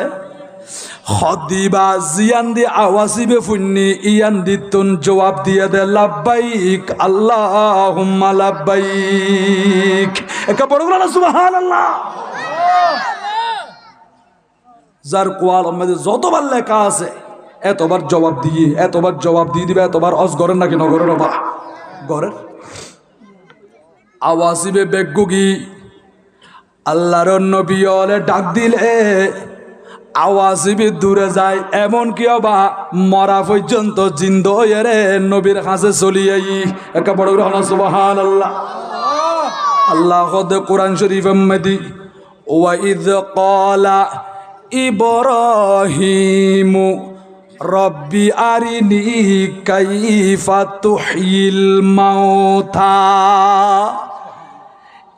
খদিবা জিয়ান দি আওয়াসিবে ফুন্নি ইয়ান দিতুন জবাব দিয়ে দে লাব্বাইক আল্লাহুম্মা লাব্বাইক একা বড় বড় সুবহানাল্লাহ যার কোয়ালম মধ্যে যতবার লেখা আছে এতবার জবাব দিয়ে দিবে এতবার অজ গরেন নাকি নগরের অবা গরের আওয়াসিবে বেগুগি আল্লাহর নবী ওলে ডাক দিলে আওয়াসিবে দূরে যায় এমন কি অবা মরা পর্যন্ত জিন্দ হয়ে নবীর কাছে চলিয়াই একা বড় গ্রহণ সুবহানাল্লাহ আল্লাহ কোরআন শরীফ মধ্যে ওয়াইদ ক্বালা ইব্রাহিমু রব্বি আরিনি কাইফা তুহিল মাউতা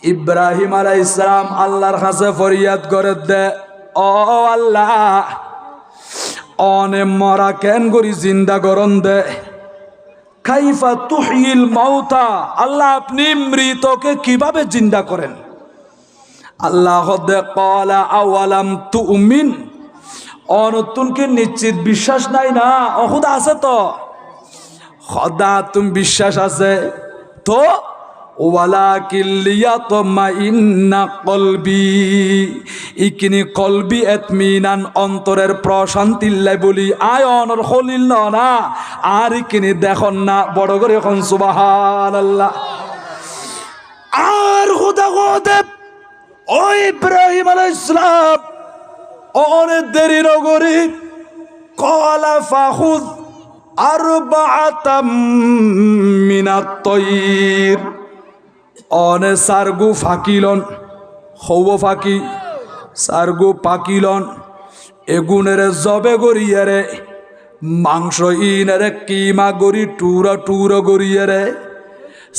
ইব্রাহিম আলাইহিস সালাম আল্লাহর কাছে ফরিয়াদ করে দে ও আল্লাহ অনে মরা কেন করি জিন্দা করন দে কাইফা তুহিল মাউতা, আল্লাহ আপনি মৃতকে কিভাবে জিন্দা করেন? আল্লাহ ক্বালা আওয়ালাম তুমিন, অনতুন কি নিশ্চিত বিশ্বাস নাই না? অহুদা আছে তো, খোদা তুমি বিশ্বাস আছে তো, ওয়ালাকিন লিয়াতমাইন্না কলবি, ইকিনি কলবি এতমিনান, অন্তরের প্রশান্তিল্লাই বলি আয়নর খলিল না, আর ইকিনি দেখুন না, বড় করে এখন সুবহানাল্লাহ। আর খুদা খোদে ও ইব্রাহিম আলাইহিস সালাম অনেক দেরি নগরী ক্বালা ফাখুয আরবাআতাম মিনাত তায়র, অনে সারগু ফাকিলন, হব ফাকি সারগু পাকিলন, এগুনের জবে গড়িয়ারে, মাংস ইনারে কিমা গড়ি টুরা টুরা গড়িয়ারে,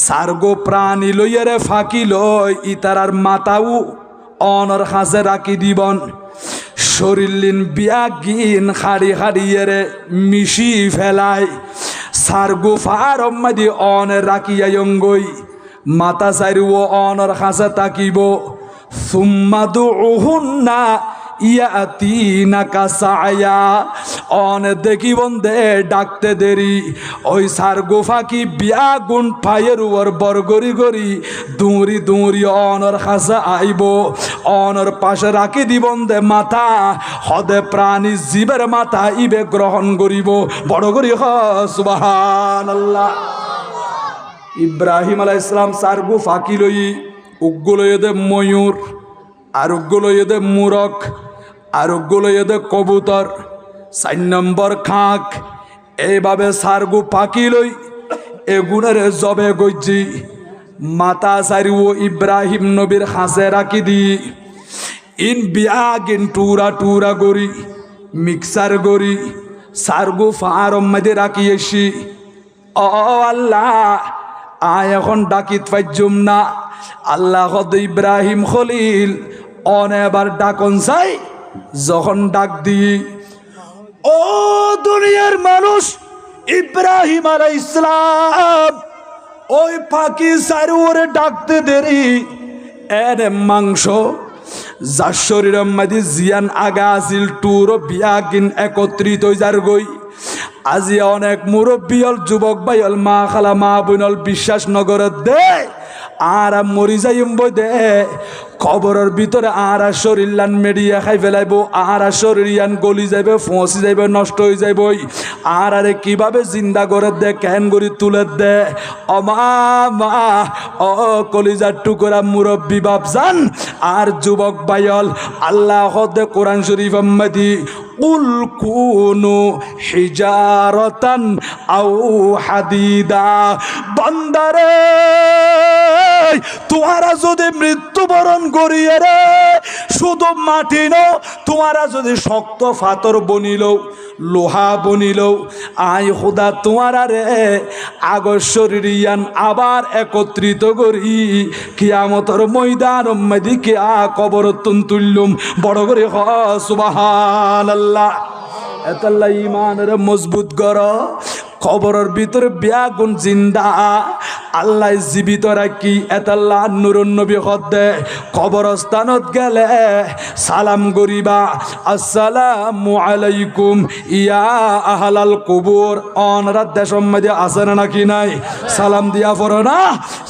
সারগো প্রাণী লইয়ারে ফাঁকি লই ইতারার মাথাও অনর হাসে রাখি দিবন, শরীরলিন বিয়াগিন খাড়ি খাড়িয়ারে মিশি ফেলাই, সারগো ফার অম্মাদি অনের রাখিয়ায়ঙ্গই, মাতা সারিও অনর হাসে তাকিব, সুম্মাদু উহুন্না ইয়াতিনাকা সায়া, অন দেখিবন দে ডাকতে দেরি, ওই সার গোফাকি বিয়া গুণ পায়ের উপর বরগরি গরি দৌড়ি দৌড়ি অনর খাসা আইব, অনর পাশে রাখি দিবন দে মাথা, হদে প্রাণী জীবের মাথা ইবে গ্রহণ করিব, বড় করি হ সুবহানাল্লাহ। ইব্রাহিম আলাইহিস সালাম সার গোফাকি লই, উগ্গুলো দে ময়ূর, আর উগ্গুলো দে মুরক, আর ওগুলো এদের কবুতর, 4 নম্বর খাক, এইভাবে সারগু পাখি লই এগুনের জবে গজ্জি, মাতা সারিও ইব্রাহিম নবীর হাসে রাখি দি, ইন বিয়াগিন টুরা টুরা গড়ি মিক্সার গড়ি সারগু ফারম মধ্যে রাখি এসি, ও আল্লাহ আয় এখন ডাকিত পাইজুম না, আল্লাহ ইব্রাহিম খলিল অনেবার ডাকন চাই, যখন ডাক দিই ও দুনিয়ার মানুষ, ইব্রাহিম আলাইহিস সালাম ওই পাখি সারুরে ডাকতে দেরি, এর মাংস যার শরীরের মধ্যে জিয়ান আগা আছিল টুরো বিয়াগিন একত্রিত যার গই, আজি অনেক মুরব্বী হল, যুবক ভাই হল, মা খালা মা বোন বিশ্বাস নগরের দে আর মরি যাইম বই দে, খবরের ভিতরে আর শরীরান মেডিয়া খাই ফেলাইব, আর শরীরান গলি যাইবে, ফসি যাইবে, নষ্ট হয়ে যাইব, আর আরে কিভাবে জিন্দা করে দে, কেন করি তুলে দে, অমা মা ও কলিজার টুকরা মুরব্বী বাপজান আর যুবক ভাইল, আল্লাহ দে কোরআন শরীফ আম্মাদি কুল কুনু হিজারাতান আও হাদিদা, বান্দারে তোমারা যদি মৃত্যুবরণ করিয়ে রে শুধু মাটি নো, তোমারা যদি শক্ত ফাতর বনিল, লোহা বনিল, আয় খুদা তোমারা রে আগর শরীরিয়ান আবার একত্রিত করি কিয়ামতের ময়দান মধ্যে কবর তুললুম, বড় করে হ সুবহানাল্লাহ। এতাল্লাহ ইমানের মজবুত কর, খবরের ভিতরে বিয়াগুন জিন্দা আল্লাহ জীবিত রাখি, এতাল্লাহ নুরুন নবী হদ্দে কবরস্থানত গেলে সালাম গরিবা, আসসালামু আলাইকুম ইয়া আহলাল কুবুর, অনরাত দেশের মধ্যে আছে না নাকি নাই? সালাম দিয়া পড়ো না,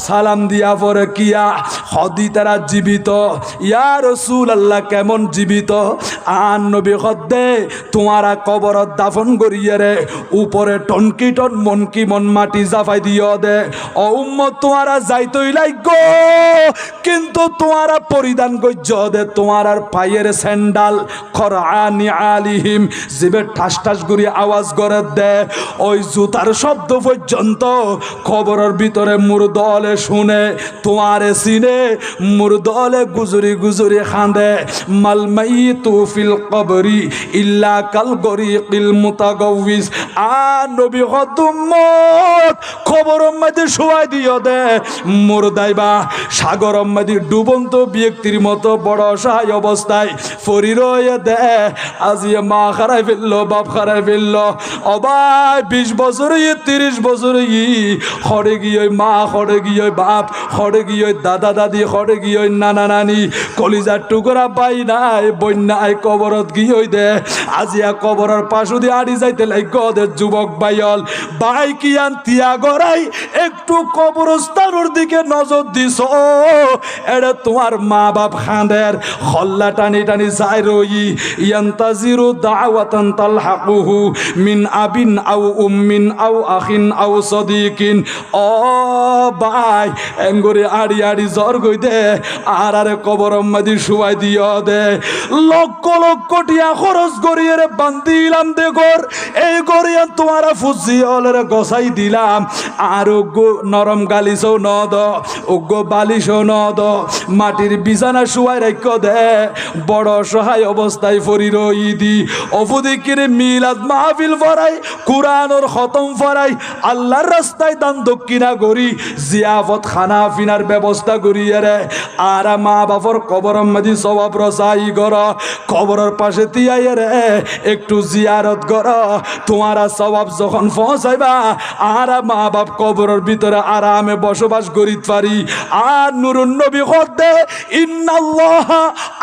সালাম দিয়া পড়ে কিয়া হদি তারা জীবিত, ইয়া রাসূলুল্লাহ কেমন জীবিত? আন নবী হদ্দে তোমারা কবরত দাফন করিয়ে রে উপরে টনকি টন মন কি মন মাটি জাফাই দিও দে, ও উম্মত তোমারা যাইতই লাগো, কিন্তু তোমারা পরিধান করছ দে তোমার আর পায়ের স্যান্ডাল, খরানি আলিহিম জিবে ঠাস ঠাস করে আওয়াজ করে দে, ওই জুতার শব্দ পর্যন্ত খবরের ভিতরে মুরদলে শুনে, তোমারে সিনে মুরদলে গুজরি গুজরি খান্দে, মাল মাইতু ফিল কবরি ইল্লা কাল গরিকিল মুতাগাউইস, আর নবী হতুম্মত খবর মধ্যে শুয়াই দিও দে মুরদাইবা সাগর মধ্যে ডুবন্ত ব্যক্তির মতো বড় অসহায় অবস্থায় ফরি রয়ে দে আজি মা খারাই ফেললো বাপ খারাই ফেললো অবাই 20 বছর 30 বছর হরে গিয়ে মা হরে গিয়ে বাপ হরে গিয়ে দাদা দাদি হরে গিয়ে নানা নানি কলিজার টুকরা পাই নাই বন্যায় কবরত গিয়ে দে আজিয়া কবরের পাশু দিয়ে আড়ি যাইতে লাগ ওদের যুবক বাইল ভাই কিয়ান তিয়া গড়াই একটু কবরস্থানের দিকে নজর দিস এটা তোমার মা বাপ খাঁদের হল্লা টানি টানি যায় রই ইয়ান্তাজিরু দাওয়াতান তালহাকুহু মিন আবিন আও উম্মিন আও আখিন আও সদিকিন ও ভাই এঙ্গরে আড়ি আড়ি জ্বর গই দে আর আরে কবর মাদি শুয়াই দিও দে লক্ষ লক্ষ টিয়া খরচ করিয়ে রে বান্দিলাম দে ঘর এই গড়িয়া তোমার ফুজিয়লের গসাই দিলাম আর নরম গালিসও ন দ উগ্র বালিশও ন দ মাটির বিছানা শুয়াই রাখ দে বড় সহায় অবস্থায় ফরি রই দি অফুদিকিরে মিলাদ মাহফিল ফরাই কুরআনের খতম ফরাই আল্লাহর রাস্তায় দান দক্ষিণা করি জিয়াফত খানা ফিনার ব্যবস্থা করিয়ে রে আর মা বাপর কবরের মধ্যে সওয়াব রসাই কর কবরের পাশে তিয়াই রে একটু জিয়ারত কর তোমারা সওয়াব যখন পৌঁছাইবা আর মা বাপ কবরের ভিতরে আরামে বসবাস করিতে পারি আর নূরুন নবী হতে ইন্নাল্লাহ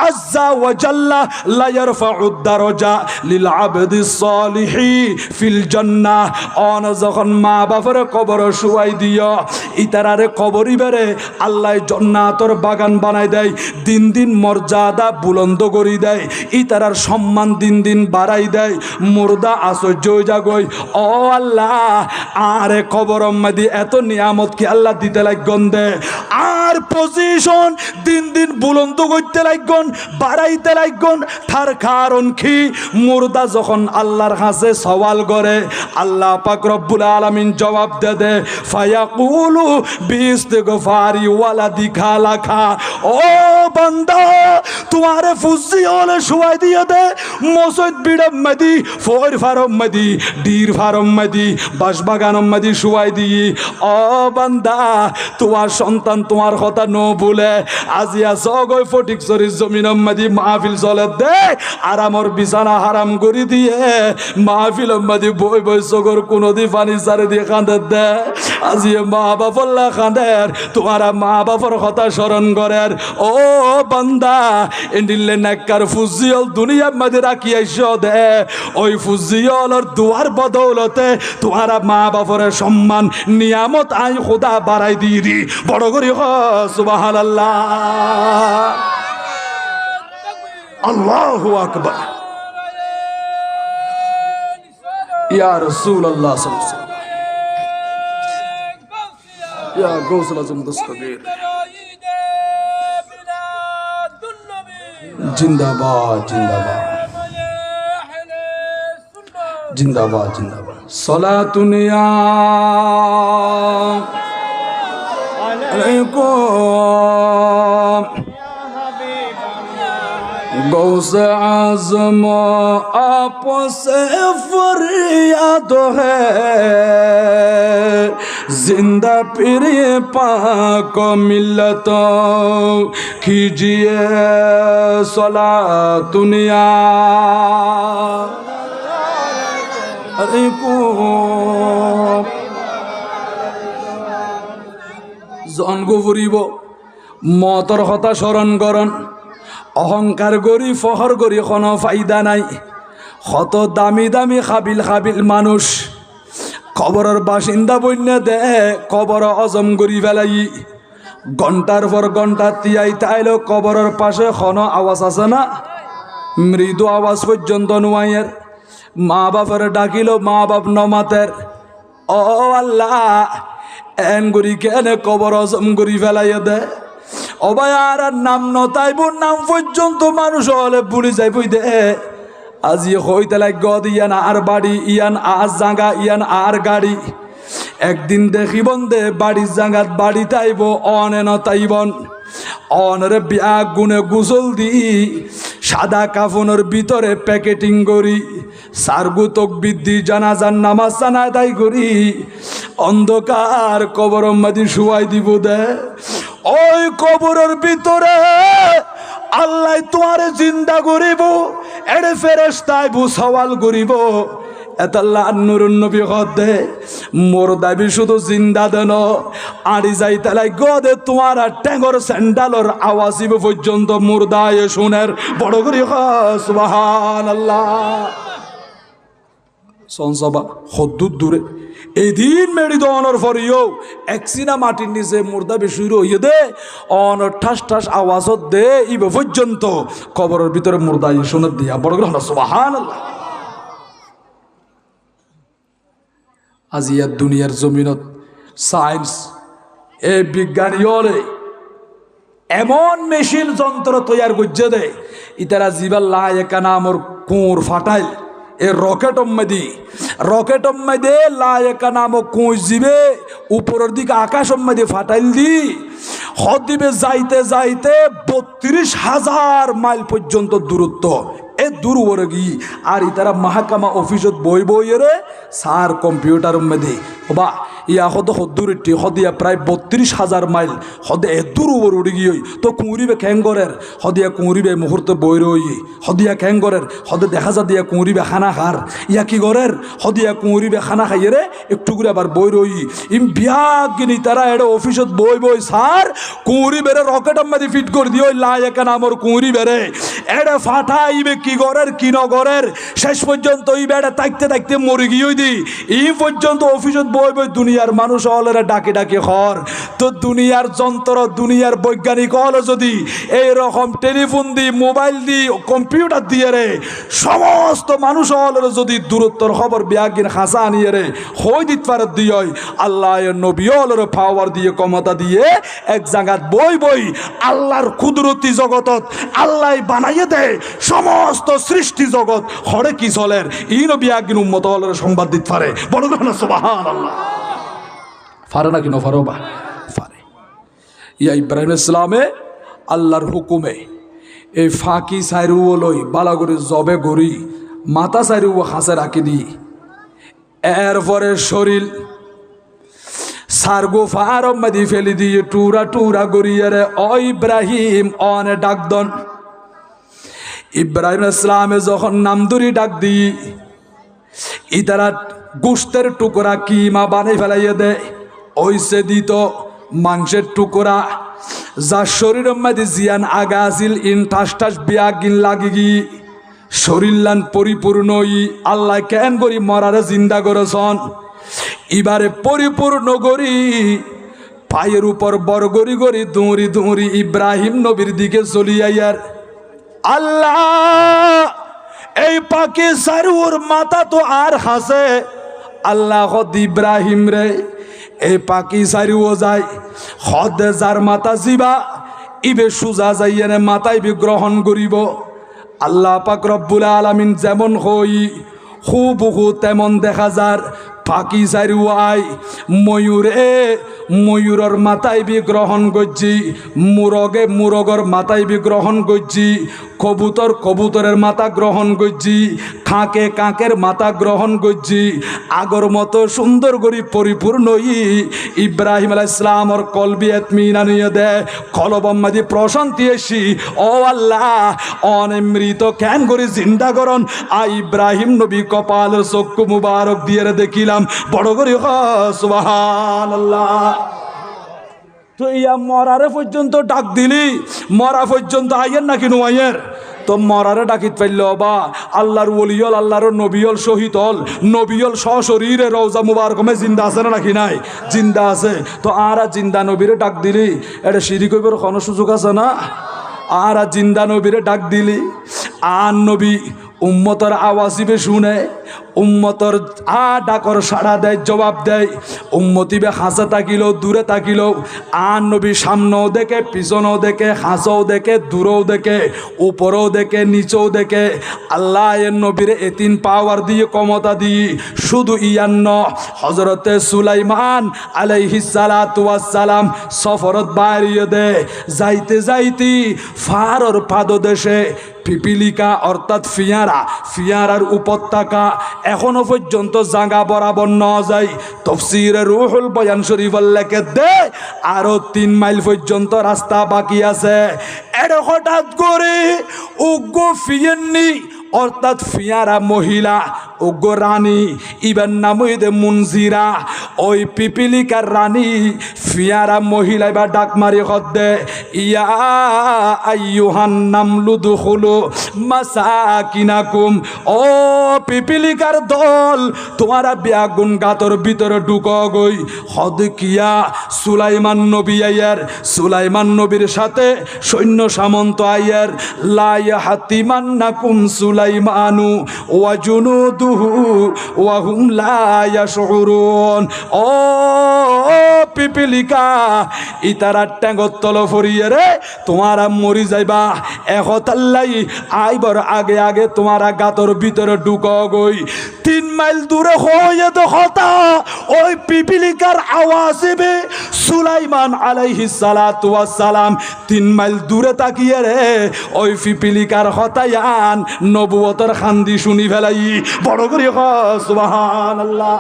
আজ্জা ওয়া জাল্লা লা ইয়ারফাউদ দারাজা লিল আবদিস সালিহি ফিল জান্নাহ অন যখন মা বাপের কবর শুয়াই দিও ইতারারে কবরই বেরে আল্লাহ জান্নাতের বাগান বানাই দেয় দিন দিন মর্যাদা বুলন্দ করি দেয় ইতারার সম্মান দিন দিন বাড়াই দেয় মুর্দা আশ্চর্য যাগই ও আল্লাহ আরে কবর মধ্যে এত নিয়ামত কি আল্লাহ দিতে লাগন দে আর পজিশন দিন দিন বুলন্দ করতে লাগন বাড়াইতে লাগন তার কারণ কি মুর্দা যখন আল্লাহর কাছে সওয়াল করে আল্লাহ পাক রব্বুল আলামিন জবাব দে ফায়াকুলু বিইস্তিগফারি ওয়ালাদিকা লাখা ও বান্দা তোমারে ফুজি হলে শুয়াই দিয়ে দে মসজিদ বিড়ম মদি ফোর ফারম মদি ডির ফারম মদি বাসবাগানম মদি শুয়াই দিই ও বান্দা তোমার সন্তান তোমার কথা ন বলে আজিয়া সগই ফটিক শরীর জমিনম মদি মাহফিল চলে দে আরামর বিছানা হারাম করে দিয়ে মাহফিল মদি বই বই সগর কোনদি পানি সারে দিয়ে কাঁদে দে আজিয়ে মা বাপল্লা কাঁদের তোমারা মা বাপর কথা স্মরণ করেন ও বান্দা এন্ডিলে নাক্কার ফুজিয়ল দুনিয়ার মধ্যে রাখি আইস দে ওই ফুজিয়লর দুয়ার বদৌলতে তোমারা মা বাপরের সম্মান নিয়ামত আই খোদা বাড়াই দিয়ে দি বড় করি সুবহানাল্লাহ আল্লাহু আকবার ইয়া রাসূলুল্লাহ সাল্লাল্লাহু আলাইহি ওয়াসাল্লাম ইয়া গৌসুল আজম দস্তগীর জিন্দাবাদ জিন্দাবাদ জিন্দাবাদ জিন্দাবাদ সালাতুন ইয়া আলাইকুম गौस आज़म आपसे फरियाद है जिंदा पीर पाक मिल्लत कीजिए सलातुन या अलैकुम জন গুফরিব মতর কথা স্মরণ করন অহংকার গরি ফহর গরি কোনো ফায়দা নাই কত দামি দামি খাবিল খাবিল মানুষ কবরের বাসিন্দা বন্যা দে কবর অজম গরি ফেলাই ঘন্টার পর ঘন্টা তিয়াই তাইল কবরের পাশে কোনো আওয়াজ আছে না মৃদু আওয়াজ পর্যন্ত নুয়াইয়ের মা বাপের ডাকিল মা বাপ নমাতের ও আল্লাহ এন গরি কেন কবর অজম গরি ফেলাই দে অবায়ার নাম নতাইব নাম পর্যন্ত মানুষ হলে ভুলে যাইব দে আজি হইতে লাগ ইয়ান আর বাড়ি ইয়ান আর জাগা ইয়ান আর গাড়ি একদিন দেখিবন দে বাড়ির জাগাত বাড়ি তাইব অনে নতাইবন অনরে বিয়া গুনে গুসল দি সাদা কাফনের ভিতরে প্যাকেটিং করি সারগু তকবির দি জানাজার নামাজ জানা আদায় করি অন্ধকার কবর মাদি শুয়াই দিব দে ওই কবরের ভিতরে আল্লাহ তোমারে জিন্দা করিব এড়ে ফেরেশতায় সওয়াল করিব এতাল্লাহ নুরুন নবী হদে মোর দাবি শুধু জিন্দা দেন আড়ি যাই তালাই গদে তোমার ট্যাঙ্গর স্যান্ডালর আওয়াজিব পর্যন্ত মুর্দায় শুনের বড় করি সুবহানাল্লাহ সনসবা হদ্দুর দূরে এই দিন মেড়ি দোয়ানোর পরেও একসিনা মাটির নিচে মুর্দা বেশি রইয়ে দে অন ঠাস ঠাস আওয়াজত দে ইব পর্যন্ত কবরের ভিতরে মুর্দা শুনে দিয়া বড় করে সুবহানাল্লাহ আজিয়ার দুনিয়ার জমিনত সায়েন্স এ বিজ্ঞানী হলে এমন মেশিন যন্ত্র তৈয়ার করছে দে ইতারা জিবাল্লাহ একা নামর কুঁর ফাটাইল এ রকেট মধ্যে লায়কা নামক কুঁজ দিবে উপরের দিকে আকাশ মধ্যে ফাটাইল দি হদ দিবে যাইতে যাইতে 32,000 মাইল পর্যন্ত দূরত্ব এ দূর ওরে গি আর ইতারা মাহকামা অফিসত বই বইয়েরে সার কম্পিউটার মধ্যে বা ইয়া হদ হদ্দুরিটি হদিয়া প্রায় 32,000 মাইল হদে এ দূর ওর উড়ি গিয়ে তো কুঁড়িবে খ্যাঙ্গরের হদিয়া কুঁড়িবে মুহূর্তে বই রই হদিয়া খ্যাঙ্গরের হদে দেখা যা দিয়া কুঁড়িবে খানা খার ইয়া কি গরের হদিয়া কুঁড়িবে খানা খাইয়ে রে একটু করে আবার বই রই ইম বিয়াগিনি তারা এটা অফিসত বই বই সার কুঁড়ি বেড়ে রকেট মধ্যে ফিট করে দিও লায়কা নামর কুঁড়ি বেড়ে এটা ফাটাইবে কি গরের কি নগরের শেষ পর্যন্ত এই বেড়া তাকতে তাকতে মরে গিয়ে দি এই পর্যন্ত অফিসত বই বই দুনিয়ার মানুষ হলেরা ডাকে ডাকে হর তো দুনিয়ার যন্ত্র দুনিয়ার বৈজ্ঞানিক হল যদি এইরকম telephone the mobile the computer দিয়ে রে সমস্ত মানুষ হলের যদি দূরত্বর খবর বিয়াগিন হাসা আনিয়ে রে হই দিত পারে দিয়ে আল্লাহ নবী হলের পাওয়ার দিয়ে ক্ষমতা দিয়ে এক জায়গাত বই বই আল্লাহর কুদরতি জগতত আল্লাহ বানাইয়ে দেয় সমস্ত সৃষ্টি জগৎ হরে কি চলের ই নবী একদিন উম্মত হলের সংবাদ দিতে পারে বড় কথা সুবহানাল্লাহ পারে না কিনো পারো বা পারে ইয়া ইব্রাহিম ইসলামে আল্লাহর হুকুমে এই ফাঁকি সাইরু লই বালাগরি জবে গড়ি মাথা সাইরু হাসে রাখি দি এরপরে শরীর সারগো ফারম মাদি ফেলি দিয়ে টুরা টুরা গড়িয়ে রে ও ইব্রাহিম অনে ডাকদন ইব্রাহিম ইসলামে যখন নামদুরি ডাক দি ইতারা গোস্তের টুকরা কিমা বানাই ফেলাইয়ে দেয় ওইসে দিত মাংসের টুকরা যার শরীরের মধ্যে জিয়ান আগা আছিল ইন ঠাস ঠাস বিয়াগিন লাগি গি শরীর লান পরিপূর্ণ আল্লাহ কেন করি মরারে জিন্দা করেছন এবারে পরিপূর্ণ করি পায়ের উপর বড় গড়ি গড়ি দৌড়ি দৌড়ি ইব্রাহিম নবীর দিকে চলিয়াইয়ার আল্লাহ এই পাকে সারুর মাথা তো আর হাসে আল্লাহ হদ ইব্রাহিম রে এই পাকি সারিও যায় হদ যার মাথা জিবা ইবে সুজা যাইয়ানে মাথায় বি গ্রহণ করিব আল্লাহ পাক রব্বুল আলামিন যেমন হই হুবহু তেমন দেখা যার পাকি সারিও আই ময়ূরে ময়ূরের মাথায় বি গ্রহণ করছি মুরগে মুরগর মাথায় বি গ্রহণ করছি কবুতর কবুতরের মাথা গ্রহণ করছি কাকে কাকের মাথা গ্রহণ করছি আগর মতো সুন্দর করি পরিপূর্ণ ইব্রাহিম আলাইহিস সালামর কলবি এতমিনান নিয়ে দে কলবম্মাদি প্রশান্তি এসি ও আল্লাহ অনেমৃত কেন করি জিন্দা করন ইব্রাহিম নবী কপালের চক্ষু মুবারক দিয়ে দেখিলাম বড় করি সুবহানাল্লাহ তো ইয়া মরারে পর্যন্ত ডাক দিলি মরা পর্যন্ত আইয়ের নাকি নুয়াইয়ের তো মরারে ডাকিত পাইল বা আল্লাহর ওলিয়ল আল্লাহর নবিয়ল শহীদ হল নবিয়ল সশরীরে রওজা মুবারকমে জিন্দা আছে না নাকি নাই জিন্দা আছে তো আর জিন্দা নবীরে ডাক দিলি এটা শিরিক কইবার কোনো সুযোগ আছে না আর জিন্দা নবীরে ডাক দিলি আর নবী উম্মতের আওয়াজিবে শুনে উম্মতর ডাকর সাড়া দেয়, জবাব দেয়। উম্মতিবে হাসা তাকিল, দূরে তাকিল, আর নবী সামনেও দেখে, পিছনেও দেখে, হাসও দেখে, দূরেও দেখে, উপরেও দেখে, নিচেও দেখে। আল্লাহ এর নবীর এতিন পাওয়ার দিয়ে, ক্ষমতা দিয়ে শুধু ইয়ান্ন হজরতে সুলাইমান আলাইহিস সালাতু ওয়াস সালাম সফরত বাড়িয়ে দে। যাইতে যাইতে ফারর পাদদেশে পিপিলিকা অর্থাৎ ফিয়ারার উপত্যকা এখনো পর্যন্ত জাগা বরাবর ন যায়। তফসিরে রুহুল বয়ান শরীফের লেখে দে আরো 3 মাইল পর্যন্ত রাস্তা বাকি আছে। এর হঠাৎ করে উগ্র ফিয়েননি অর্থাৎ ফিয়ারা মহিলা উগ্র রানী, ইবেন নামইদে মুনজিরা, ওই পিপিলিকার রানী ফিয়ারা মহিলা বা ডাক মারি হদ্দে, ইয়া আইয়ুহান নামলু দুখুলু মাসাকিনাকুম, ও পিপিলিকার দল তোমারা বেআগুন গাতর ভিতরে ঢুকো গই। হদ কিয়া সুলাইমান নবী আয়ার, সুলাইমান নবীর সাথে সৈন্য সামন্ত আয়ার, লা ইয়াহতিমান্নাকুম সুলাইমানু ওয়া জুনুদুহু ওয়া হুম লা ইয়াশউরুন। ও পিপিলিকা ইতারা ট্যাঙ্গত তল ফরিয়ে রে তোমারা মরি যাইবা। একতাল্লাই আইবার আগে আগে তোমারা গাতর ভিতরে ঢুকো গই। 3 মাইল দূরে হয়ে তো হতা ওই পিপিলিকার আওয়াজ এবে সুলাইমান আলাইহিস সালাতু ওয়াস সালাম 3 মাইল দূরে তাকিয়ে রে ওই পিপিলিকার হতায়ান নবুয়তের খান্দি শুনি ফেলাই। বড় করে সুবহানাল্লাহ।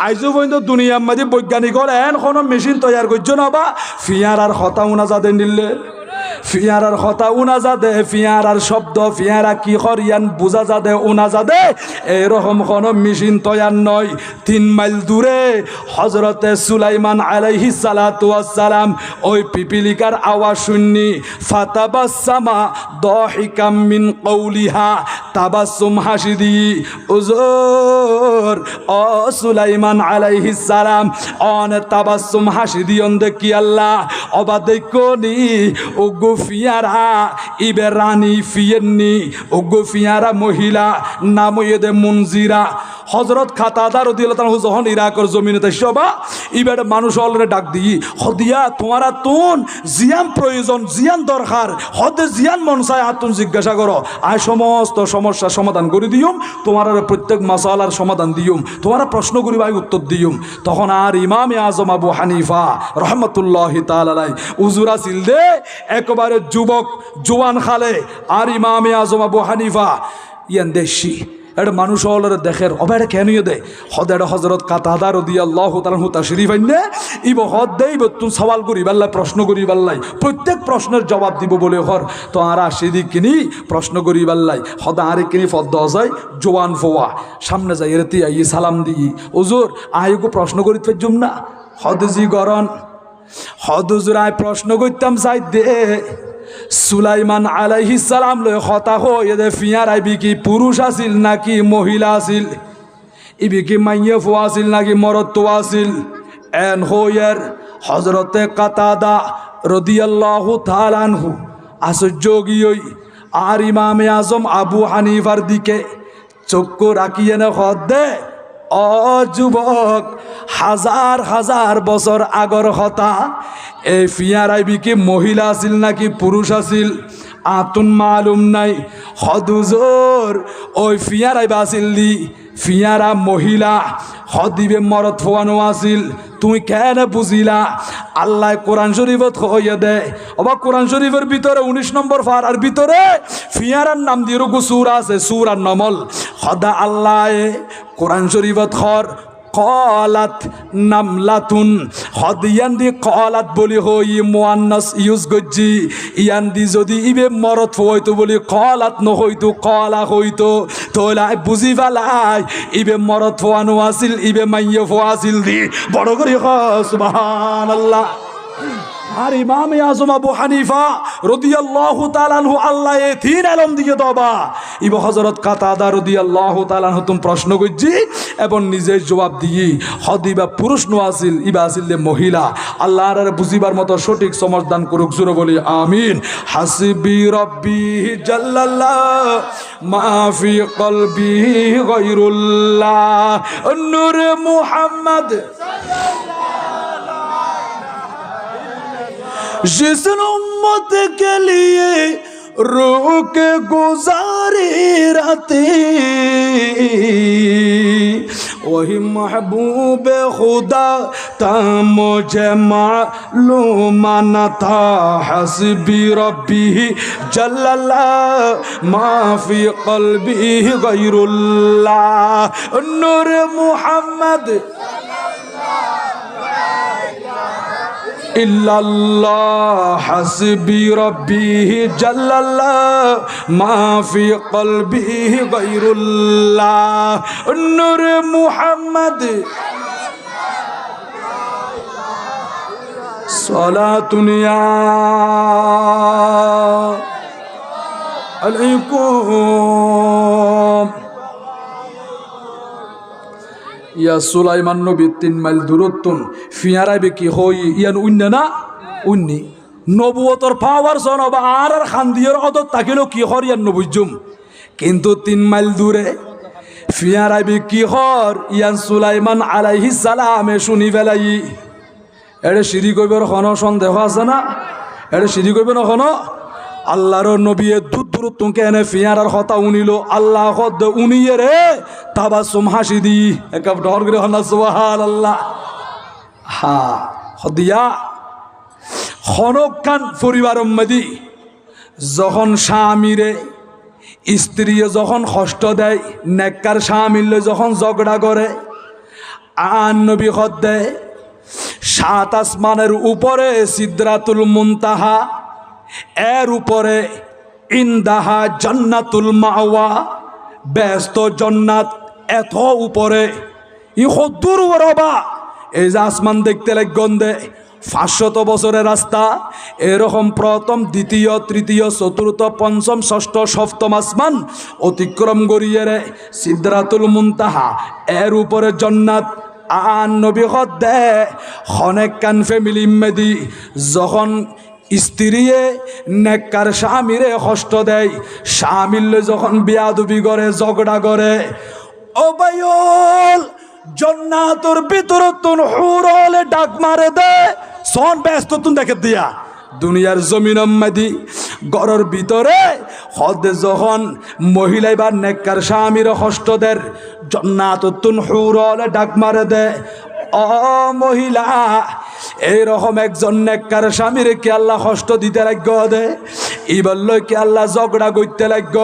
আইজু পর্যন্ত দুনিয়ার মাঝে বৈজ্ঞানিক এন কোনো মেশিন তৈরি করছো না বা ফিয়ারার হতা উনা যাতে নিলে, ফিয়ারার কথা উনা যাদে, ফিয়ারার শব্দ ফিয়ারা কি করিয়ান বোঝা যাদে উনা যাদে, এরকম কোনো মেশিন তৈয়ার নয়। 3 মাইল দূরে হজরতে সুলাইমান আলাইহিস সালাতু ওয়াস সালাম ওই পিপিলিকার আওয়াজ শুননি, ফাতাবাসসামা দাহিকাম মিন কওলিহা, তাবাসসুম হাসি দি, উজুর ও সুলাইমান আলাইহিস সালাম অন তাবাসসুম হাসি দিয়ন দেখি আল্লাহ অবা দেখনি ওগো ফিয়ারা ইবে রানী ফিয়েননি, ওগো ফিয়ারা মহিলা নাম ইয়েদে মুনজিরা। হজরত খাতাদা রাদিয়াল্লাহু তাআলা যখন ইরাকের জমিনে তাইসবা ইবের মানুষ অলরে ডাক দিই, হদিয়া তোমারা তুন জিয়ান প্রয়োজন, জিয়ান দরকার, হদে জিয়ান মন চায় আতুন জিজ্ঞাসা করো, আয় সমস্ত সমস্যার সমাধান করে দিউম, তোমার প্রত্যেক মাসালার সমাধান দিউম, তোমারা প্রশ্ন করি ভাই উত্তর দিউম। তখন আর ইমামে আজম আবু হানিফা রহমতুল্লাহি তাআলা আলাইহি উজুরা ছিল দে একেবারে যুবক জোয়ান খালে। আর ইমামে আজম আবু হানিফা ইয়ান দেশি এটা মানুষ হলের দেখের অবেড়ে কেন দে হদের হজরত কাতাদা রাদিয়াল্লাহু তাআলা তাশরীফ আইনে ইব হদ দেই তুই সওয়াল করি বাল্লাই, প্রশ্ন করি বাল্লাই, প্রত্যেক প্রশ্নের জবাব দিব বলে হর তো আর সেদিক কিনি প্রশ্ন করি বাল্লাই হদা আরে কিনি ফদ্দ যায় জোয়ান ফোয়া সামনে যাই রেতি আই সালাম দিই, ওজোর আয়ুকে প্রশ্ন করি ফেজুম না হদজি গরন হদুজরায় প্রশ্ন করতাম চাই দে সুলাইমান আলাইহিস সালাম লয় কথা হয়ে দে ফিয়ার আইবি কি পুরুষ আছিল নাকি মহিলা আছিল, ইবি কি মাইয়ে ফো আছিল নাকি মরদ তো আছিল। এন হইয়ার হজরতে কাতাদা রাদিয়াল্লাহু তাআলা আনহু আশ্চর্য গিয়ে আর ইমামে আজম আবু হানিফার দিকে চক্ষু রাখিয়ে না হদ দে, ও যুবক হাজার হাজার বছর আগর হতা এই ফিয়ারাইবি কি মহিলা আছিল নাকি পুরুষ আছিল আতুন মালুম নাই। হদুজোর ওই ফিয়ারাইবা আছিল দি ফিয়ারা মহিলা হদিবে মরদ ফোয়ানো আছিল, তুমি কেন বুঝিলা? আল্লাহ কোরআন শরীফত হইয়া দে অবা কোরআন শরীফের ভিতরে 19 নম্বর ফারার ভিতরে ফিয়ারার নাম দিয়ে রুকু সূরা আছে, সূরা নমল। হদা আল্লাহ কোরআন শরীফত খর কলাত নামলাতুন হদিয়ান দি কলাত বলি হই মুয়ান্নাস ইউজ গজ্জি ইয়ান দি যদি ইবে মরদ হইতো বলি কলাত ন হইতো কলা হইতো তোলাই বুঝি ফেলাই ইবে মরদ ফোয়ানো আছিল ইবে মাইয়ে ফোয়া আছিল দি বড় করে সুবহানাল্লাহ। আর ইমামে আজম আবু হানিফা রাদিয়াল্লাহু তাআলা আনহু আল্লাহ এতিন আলম দিয়ে দবা ইব হযরত কাতাদা রাদিয়াল্লাহু তাআলা হতুম প্রশ্ন করছি এবং নিজে জবাব দিয়ে হদিবা পুরুষ নো আসিল ইবা আসিল মহিলা আল্লাহর বুঝিবার মতো সঠিক সমঝ দান করুক জোরে বলি আমিন হাসবি রব্বি জাল্লাল্লাহ মা ফি কলবি গায়রুল্লাহ নূর মুহাম্মদ जिस उम्मत के लिए रूह के गुजारी रहती वही महबूब खुदा था मुझे मालूम न था हस्बी रब्बी जल्लल्लाह मा फी क़ल्बी गैरुल्लाह नूर मुहम्मद इल्लल्लाह हस्बी रब्बी जल्लल्लाह मा फी क़ल्बी गैरुल्लाह नूर मुहम्मद सलातुन या अलैकुम ইয়া সুলাইমান নবী 3 মাইল দূরত্বন ফিয়ারাবে কি হই ইয়ান উন্না না উন্নি নবুয়তর পাওয়ার জনবা আর খান্দিয়র অদত তাকিলো কি হর ইয়ান নবুজুম কিন্তু 3 মাইল দূরে ফিয়ারাবে কি হর ইয়ান সুলাইমান আলাইহিস সালামে শুনি ফেলাই এড়ে শিরি কইবার কোনো সন্দেহ আছে না এড়ে শিরি কইবে না কোনো আল্লাহর নবী দূর তুমকে এনে ফিয়ারার কথা উনিল আল্লাহ খদ উনিয়ে রে তাবাসুম হাসি দি এক ডর করে হনা সুবহানাল্লাহ হা হদিয়া খনকান পরিবার মদি যখন স্বামীরে স্ত্রী যখন কষ্ট দেয় নেককার স্বামীলে যখন ঝগড়া করে আন নবী খদ দেয় 7 আসমানের উপরে সিদরাতুল মুনতাহা এর উপরে ইন্দাহা জান্নাতুল মাওয়া ব্যস্ত জান্নাত এত উপরে ই কদ্দুর ওরবা এই যে আসমান দেখতে লাগন্দে 500 বছরের রাস্তা এরকম প্রথম দ্বিতীয় তৃতীয় চতুর্থ পঞ্চম ষষ্ঠ সপ্তম আসমান অতিক্রম করিয়ে রে সিদরাতুল মুনতাহা এর উপরে জান্নাত আন নবী খদ্দে অনেক কান ফ্যামিলি মেদি যখন স্ত্রীয়ে নেককার স্বামীরে কষ্ট দেয় স্বামীলে যখন বিয়াদবি করে ঝগড়া করে ও ভাইল জান্নাতের ভিতরে তুন হুরলে ডাক মারে দে সন ব্যস্ত তুন দেখে দিয়া দুনিয়ার জমিন মেদি ঘরের ভিতরে হদ যখন মহিলাই বা নেককার স্বামীর কষ্ট দেয় জান্নাতের তুন হুরলে ডাক মারে দে ও মহিলা এইরকম একজন নেককার স্বামীর কি আল্লাহ কষ্ট দিতে লাগ দে ইবল কি আল্লাহ ঝগড়া করতে লাগ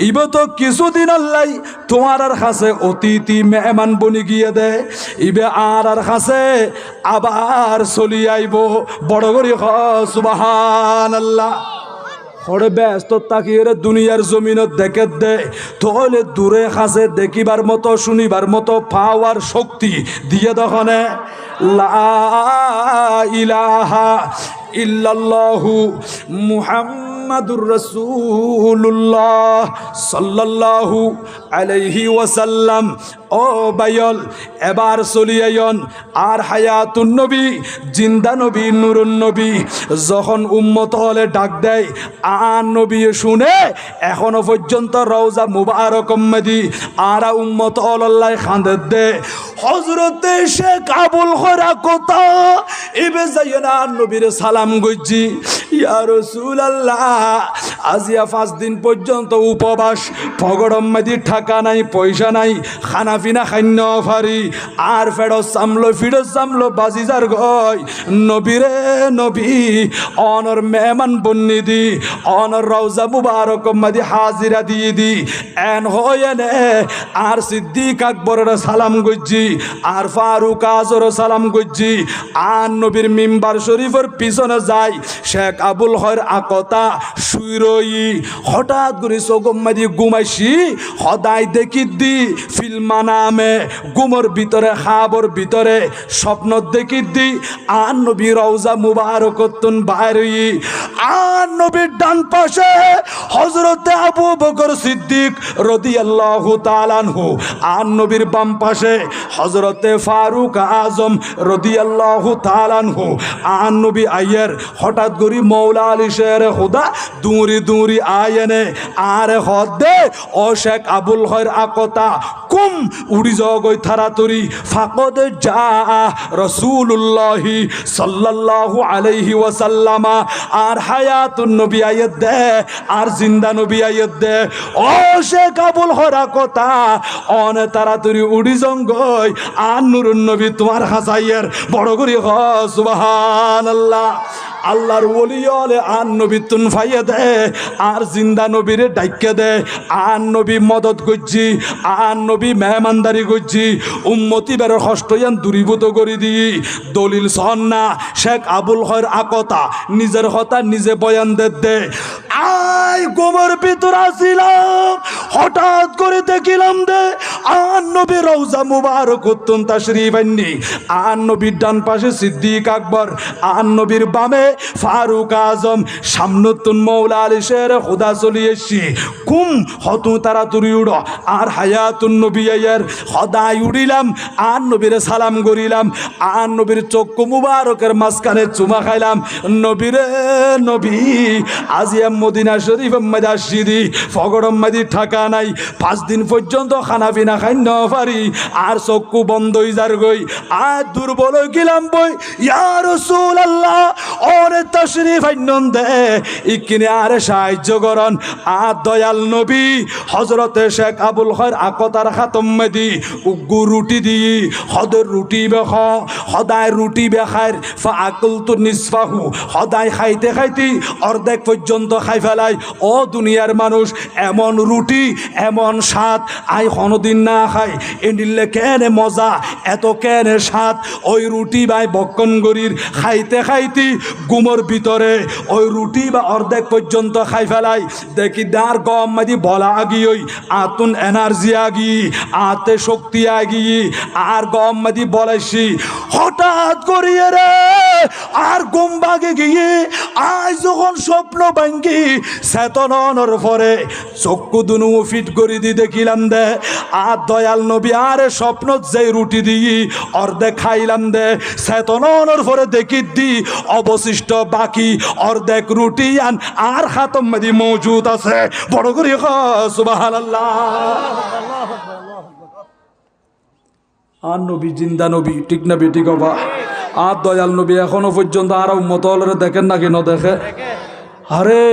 ইব তো কিছুদিন আল্লাহ তোমার আর কাছে অতিথি মেহমান বনি গিয়ে দে ইবে আর কাছে আবার চলি আইব বড় করে সুবহানাল্লাহ হরে ব্যস্ত তাকিয়ে দুনিয়ার জমিনত দেখে দে তাহলে দূরে কাছে দেখিবার মতো শুনিবার মতো পাওয়ার শক্তি দিয়ে দখনে লা ইলাহা ইল্লাল্লাহু মুহাম্মাদুর রাসূলুল্লাহ সাল্লাল্লাহু আলাইহি ওয়াসাল্লাম ও বাইল এবার চলিয়ায়ন আর হায়াতুন নবী জিন্দা নবী নূরুন নবী যখন উম্মত হলে ডাক দেয় আন নবী শুনে এখনো পর্যন্ত রওজা মুবারক মদি আর উম্মত আল্লাহ খান্দে দে হযরতে শেখ আবুল খরা কথা ইবে যায়না নবীর সালাম গজ্জি ইয়া রাসূলুল্লাহ আজিয়া 5 দিন পর্যন্ত উপবাস পগড়ম মদি টাকা নাই পয়সা নাই খানা পিনা খান্য ফারি আর ফেড়ো সামলো বাজিজার গয় নবীরে নবী অনর মেহমান বন্নি দি অনর রওজা মুবারক মদি হাজিরা দিয়ে দি এন হয়নে আর সিদ্দিক আকবরের সালাম গজ্জি আর ফারুক আজর সালাম গজ্জি আর নবীর মিম্বার শরীফের পিছনে যায় শেখ আবুল হর আকতা শুইরই হঠাৎ করে চোখম মারি ঘুমাইছি সদায় দেখি দি ফিল্মা নামে গুমর ভিতরে খাবর ভিতরে স্বপ্ন দেখি দি আর নবী রওজা মুবারকতুন বাইরই আর নবীর ডান পাশে হযরতে আবু বকর সিদ্দিক রাদিয়াল্লাহু তাআলা আনহু আর নবীর বাম পাশে হযরতে ফারুক আজম রাদিয়াল্লাহু তাআলা আনহু আর নবী আয়ের হঠাৎ করে মৌলা আলী শের খুদা দূরি দূরি আয়নে আর হদে ও শেখ আবুল হর আকতা কুম উড়ি জগই থারাতরি ফাকদ যা রাসূলুল্লাহি সাল্লাল্লাহু আলাইহি ওয়াসাল্লাম আর হায়াতুন নবী আয়াত দে আর জিন্দা নবী আয়াত দে ও শেখ আবুল হর আকতা অন তারাতরি উড়ি জঙ্গই আর নুরুন নবী তোমার হাসাইয়ের বড় করে হ সুবহানাল্লাহ আল্লাহর ওলি হলে আর নবী তুন ফাইয়ে দে আর জিন্দা নবীরে ডাইকে দে আর নবী মদত করছি আর নবী মেহমানদারি করছি উম্মতি বের হস্তয়ান দূরীভূত করে দি দলিল সন্না শেখ আবুল হর আকতা নিজের হতা নিজে বয়ান দে আই গোমর ভিতর আসিলাম হঠাৎ করে দেখিলাম দে আর নবী রওজা মুবারক উত্তম তাশরীফ আননি আর নবীর ডান পাশে সিদ্দিক আকবর আর নবীর বামে ফারুক আজম সামনতুন মৌলা আলী শের খুদা চলিয়েছি কুম হতু তাড়াতাড়ি উড়ো আর হায়াতুন নবী আয়ের সদাই উড়িলাম আর নবীরে সালাম করিলাম আর নবীর চক্ষু মুবারকের মাঝখানে চুমা খাইলাম নবীরে নবী আজিয়া মদিনা শরীফ মধ্যে আসিদি ফগড়ম মাদি ঠাকা নাই 5 দিন পর্যন্ত খানা পিনা খাই ন পারি আর চক্ষু বন্ধ হয়ে যার গই আর দুর্বল গেলাম বই ইয়া রাসূলুল্লাহ ওরে তাশরীফ আইনন দে ইকিনে আর সাহায্য করন আর দয়াল নবী হযরতে শেখ আবুল হর আকতার খাতম মেদি উগ্গু রুটি দি হদর রুটি বেখ হদায় রুটি বেখার ফা আকুলতু নিসফাহু হদায় খাইতে খাইতে অর্ধেক পর্যন্ত খাই ফেলাই ও দুনিয়ার মানুষ এমন রুটি এমন স্বাদ আই কোনোদিন না খাই এনিলে কেনে মজা এত কেনে স্বাদ ওই রুটি বাই বক্কন গরির খাইতে খাইতে গুমর ভিতরে ওই রুটি বা অর্ধেক পর্যন্ত খাই ফেলাই দেখি দার গম মাদি বলা আগি ওই আতুন এনার্জি আগি আতে শক্তি আগি আর গম মাদি বলাইছি হঠাৎ করিয়ে রে আর ঘুম ভাগে গিয়ে আজ যখন স্বপ্ন ভাঙ্গি চেতনর পরে চক্ষু দুনু ফিট করে দি দেখিলাম দে আর দয়াল নবী আর স্বপ্ন যে রুটি দিই অর্ধেক খাইলাম দে চেতনর পরে দেখি দি অবশিষ্ট বাকি অর্ধেক রুটি আন আর খাতম মাদি মজুদ আছে বড় করে সুবহানাল্লাহ আর নবী জিন্দা নবী ঠিক না বেটি কবা আর দয়াল নবী এখনো পর্যন্ত আর উম্মত হলে দেখেন নাকি ন দেখে আরে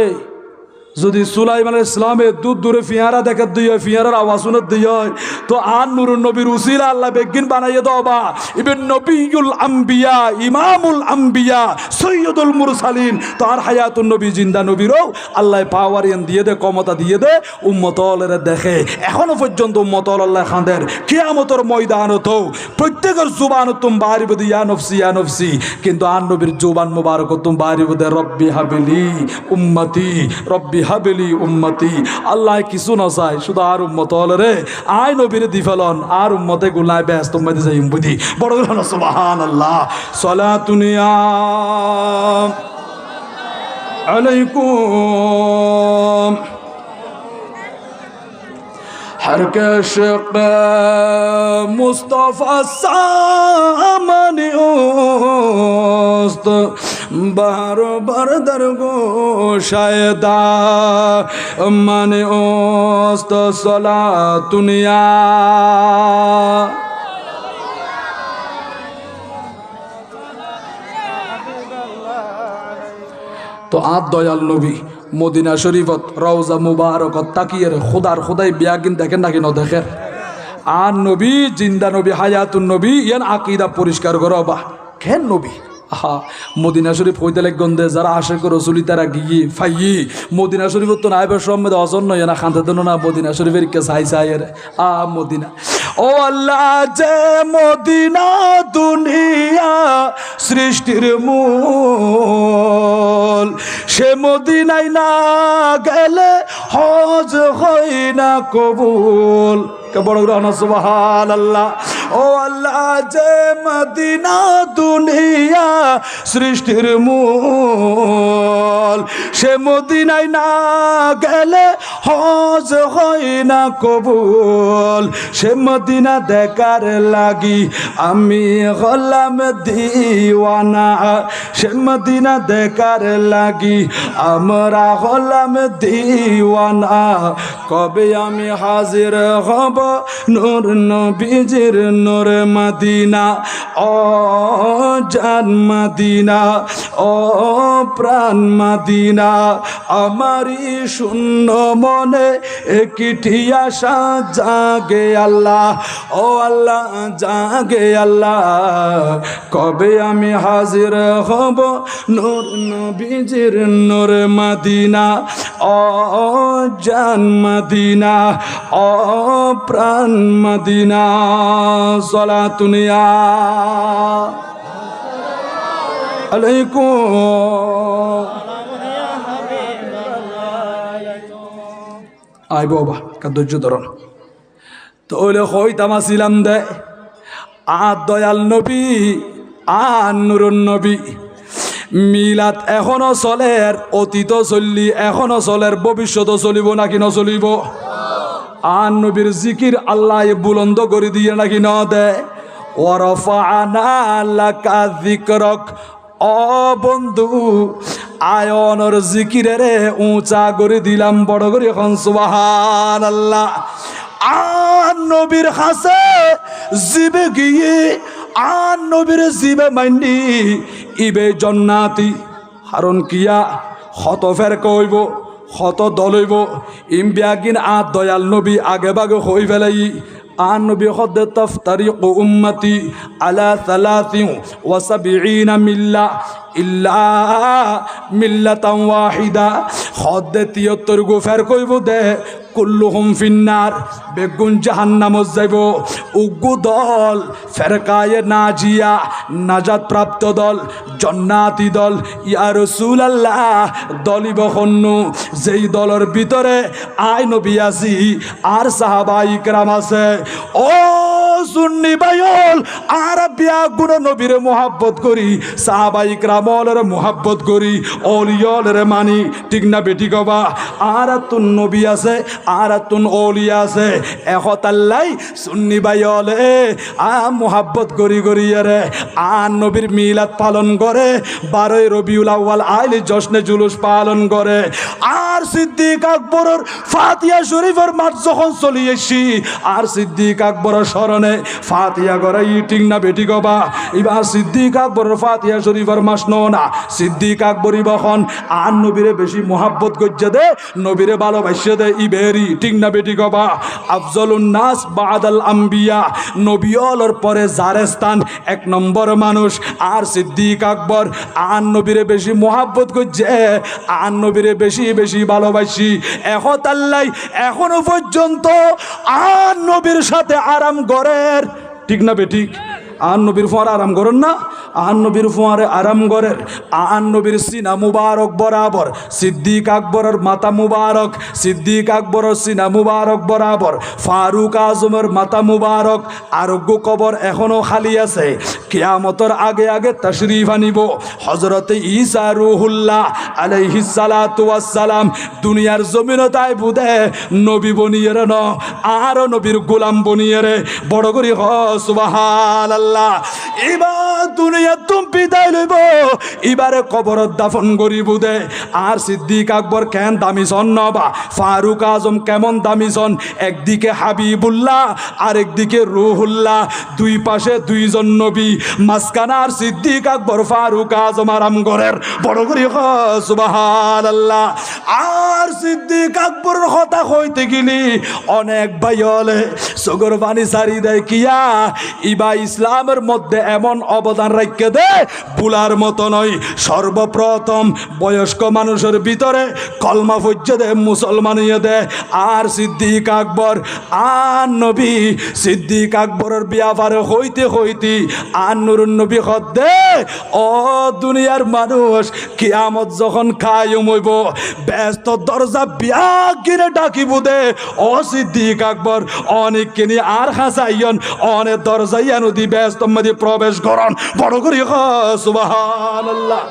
যদি সুলাইমান ইসলামের দুধ দূরে ফিয়ারা দেখে দিয়ে ফিয়ারার আওয়াজ শুনে দিয়ে তো আর নুরুন নবীর উসিলা আল্লাহ বেগিন বানাইয়ে দাও বা ইবেন নবিউল আম্বিয়া ইমামুল আম্বিয়া সৈয়দুল মুরসালিন তো আর হায়াতুন নবী জিন্দা নবীরও আল্লাহ পাওয়ারিয়ান দিয়ে দে ক্ষমতা দিয়ে দে উম্মত হলের দেখে এখনো পর্যন্ত উম্মত আল্লাহ খাঁদের কিয়ামতের ময়দানত প্রত্যেকের জুবান তুম বাড়িব দি ইয়া নফসি কিন্তু আর নবীর জুবান মুবারক তুম বাড়িব দে রব্বি হাবিলি উম্মতি রব্বি হাবেলি উম্মতি আল্লাহ কিছু না চাই শুধু আর উম্মত হলে রে আয় নবীরে দি ফেলন আর উম্মতে গুলায় ব্যস্ত উম্মতে যাই বুঝি বড় করে সুবহানাল্লাহ সালাতুনিয়া আলাইকুম हर के शिक़ मुस्तफ़ा सामने ओस्त बार बार दरगो शायदा माने ओस्त सलातुनिया तो आप दयाल नबी মদিনা শরীফত রওজা মুবারকত তাকিয়ে খুদার খুদাই বিয়াগিন দেখেন নাকি ন দেখে আর নবী জিন্দা নবী হায়াতুন নবী ইয়ান আকীদা পরিষ্কার করো বা কেন নবী আহা মদিনা শরীফ হইতে গন্ধে যারা আশে করে রসুলি তারা গিয়ে ফাইয়ে মদিনা শরীফ তো নাইবের সম্মেদ অসন নয় না খান্তে দেন না মদিনা শরীফের কে সাই সাইয়ের মদিনা ও আল্লাহ যে মদিনা দুনিয়া সৃষ্টির মূল সে মদিনায় না গেলে হজ হয় না কবুল বড় গ্রহণ সুবহানাল্লাহ ও আল্লাহ যে মদিনা দুনিয়া সৃষ্টির মূল সে মদিনায় না গেলে হজ হয় না কবুল সে মদিনা দেখার লাগি আমি হলাম দিওয়ানা সে মদিনা দেখার লাগি আমরা হলাম দিওয়ানা কবে আমি হাজির হব নূর নবীজির নূর মদিনা ও জান মদিনা ও প্রাণ মদিনা আমারি শূন্য মনে একটি আশা জাগে আল্লাহ ও আল্লাহ জাগে আল্লাহ কবে আমি হাজির হব নূর নবীজির নূর মদিনা ও জান মদিনা ও প্রাণ মদিনা সালাতুনিয়া আলাইকুম আই বাবা কাদর্য ধরন তাহলে হইতামাছিলাম দে দয়াল নবী নুরুন নবী মিলাদ এখনো চলের অতীত চললি এখনো চলের ভবিষ্যৎ চলিব নাকি নচলিব নবীর জিকির আল্লাহ বুলন্দ করে দিয়ে নাকি ন দে ওয়ারফা'না লাকা যিকরাক ও বন্ধু আয়নর জিকিরে রে উঁচা করে দিলাম বড় করে এখন সুবহানাল্লাহ নবীর হাসে জিবে গিয়ে নবীর জিবে মাইন্ডি ইবে জন্নাতি হারণ কিয়া হত ফের কইব হত দলইব ইমবিয়াগিন দয়াল নবী আগে বাগে হই ফেলাই নবী খদ তফতারিক উম্মতি আলা 73 মিল্লা ইল্লা মিল্লাতান ওয়াহিদা খদ 73 গো ফের কইব দে কুল্লুহুম ফিন্নার বেগুন জাহান্নামত যাইব উগ্গু দল ফেরকায়ে নাজিয়া নাজাত প্রাপ্ত দল জান্নাতি দল ইয়া রাসূলুল্লাহ দলিব খন্নু যেই দলের ভিতরে আয় নবী আছি আর সাহাবাই کرام আছে ও সুন্নি ভাইল আরবিয়া গুণ নবীর মোহাব্বত করি সাহাবাই کرامের মোহাব্বত করি ওলিয়ালের মানি ঠিক না বেটি কবা আর তুন নবী আছে আর তুন ওলিয়া আছে এহতাল্লাই সুন্নি ভাইলে মোহাব্বত করি করি রে নবীর মিলাদ পালন করে 12 রবিউল আউয়াল আইলি জশ্নে জুলুস পালন করে আর সিদ্দিক আকবরের ফাতিহা শরীফের মাঠ যখন চলিয়েছি আর সিদ্দিক আকবরের স্মরণে ফাতিহা করাই ঠিক না বেটি কবা এবার সিদ্দিক আকবরের ফাতিহা শরীফের মাস না সিদ্দিক আকবরই বখন আর নবীরে বেশি মোহাব্বত করছে দে নবীরে ভালোবাসে দে ইবেরি ঠিক না বেটি কবা আফজলুন নাস বাদাল আম্বিয়া নবিয়লর পরে যার স্থান 1 নম্বর মানুষ আর সিদ্দিক আকবর আর নবীরে বেশি মোহাব্বত করছে আর নবীরে বেশি বেশি ভালোবাসি এহতাল্লাই এখনো পর্যন্ত আর নবীর সাথে আরাম করের ঠিক না বেঠিক আর নবীর ফোয়ার আরাম করেন না আর নবীর ফোয়ারে আরাম করেন আর নবীর সিনা মুবারক বরাবর সিদ্দিক আকবরের মাথা মুবারক সিদ্দিক আকবরের সিনা মুবারক বরাবর ফারুক আজমের মাথা মুবারক আরোগ্য কবর এখনো খালি আছে কিয়ামতের আগে আগে তাশরীফ আনিব হযরতে ঈসা রূহুল্লাহ আলাইহিস সালাতু ওয়াস সালাম দুনিয়ার জমিনতাই বুদে নবী বনিয়ের ন আর নবীর গোলাম বনিয়ের বড় করি সুবহানাল্লাহ এবার দুনিয়া তুমি বিদায় লইব এবারে কবর দাফন করিব দে আর সিদ্দিক আকবর কেন দামি সন নবা ফারুক আজম কেমন দামি সন একদিকে হাবিবুল্লাহ আর একদিকে রূহুল্লাহ দুই পাশে দুইজন নবী মাসকানা আর সিদ্দিক আকবর ফারুক আজম আরাম করের বড় করি সুবহানাল্লাহ আর সিদ্দিক আকবর কথা হইতে গেলি অনেক ভাইলে সগর বাণী সারি দেয় কিয়া ইবা ইসলামের মধ্যে এমন অবদান রাখ রাখে দে বুলার মতো নয়। সর্বপ্রথম বয়স্ক মানুষের ভিতরে কলমা পড়ছে দে, মুসলমানিয়ে দে। আর সিদ্দিক আকবর আর নবী, সিদ্দিক আকবরের ব্যাপারে হইতে হইতে আর নুরুন নবী হদ দে ও দুনিয়ার মানুষ, কিয়ামত যখন কায়েম হইব ব্যস্ত দরজা বিয়া গিরে ডাকিব দে ও সিদ্দিক আকবর অনেক কিনি আর হাসাইয়ন অনেক দরজাইয়া নদী ব্যস্ত মধ্যে প্রবেশ করন। বড় করি সুবহানাল্লাহ।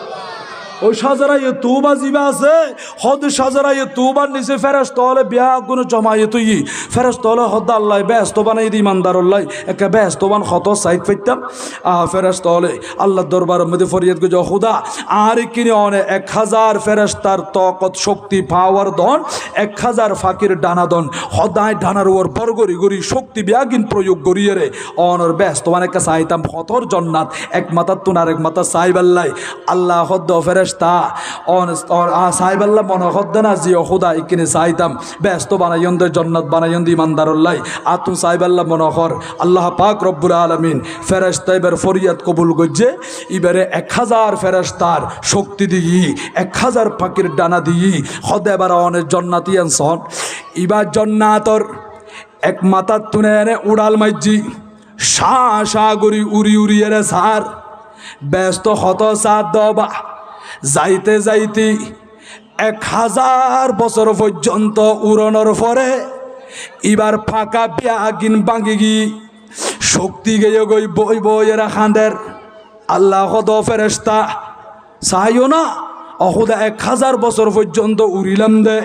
ওই সাজারাই তুবা জিবা আছে হদ সাজারাই তুবার নিচে ফেরেশতা হলে বিয়া গুণ জমাইয়ে তুই ফেরেশতা হলে হদ আল্লাহ ব্যস্ত বানাই দি ইমানদার আল্লাহ একে ব্যস্তবান হত সাইড ফেরতাম ফেরেশতা হলে আল্লাহ দরবারের মধ্যে ফরিয়াদ গুজ খুদা আর কিনে অনেক 1000 ফেরেশতার তকত শক্তি পাওয়ার দন 1000 ফাকির ডানা দন হদায় ডানার ওর বরগরি গরি শক্তি বিয়াগিন প্রয়োগ করিয়ে রে অনর ব্যস্তবান একে চাইতাম হতর জন্নাত এক মাথার তুন আরেক মাথা সাইব আল্লাহ আল্লাহ হদ ফেরেশতা সাহেব আল্লাহ মনে হদ্দে না জিও খুদা ইকিনে চাইতাম ব্যস্ত বানাইন দে জন্নত বানাইন দি ইমানদারুল্লাহ আতু সাহেব আল্লাহ মনে কর আল্লাহ পাক রব্বুল আলামিন ফেরেশতা এবার ফরিয়াদ কবুল করছে এবারে 1000 ফেরেশতার শক্তি দিই 1000 পাখির ডানা দিই হদ এবার অনেক জন্নাতি আনসন এবার জন্নাতর এক মাথার তুনে এনে উড়াল মাইজি শা গরি উড়ি উড়িয়ে রে সার ব্যস্ত হত সাত দবা যাইতে যাইতে 1000 বছর পর্যন্ত উড়ানোর পরে এবার ফাঁকা বিয়াগিন বাঙ্গি গি শক্তি গেয়ে গই বই বই এরা খাঁদের আল্লাহ হদ ফেরেশতা চাইও না অহুদা 1000 বছর পর্যন্ত উড়িলাম দে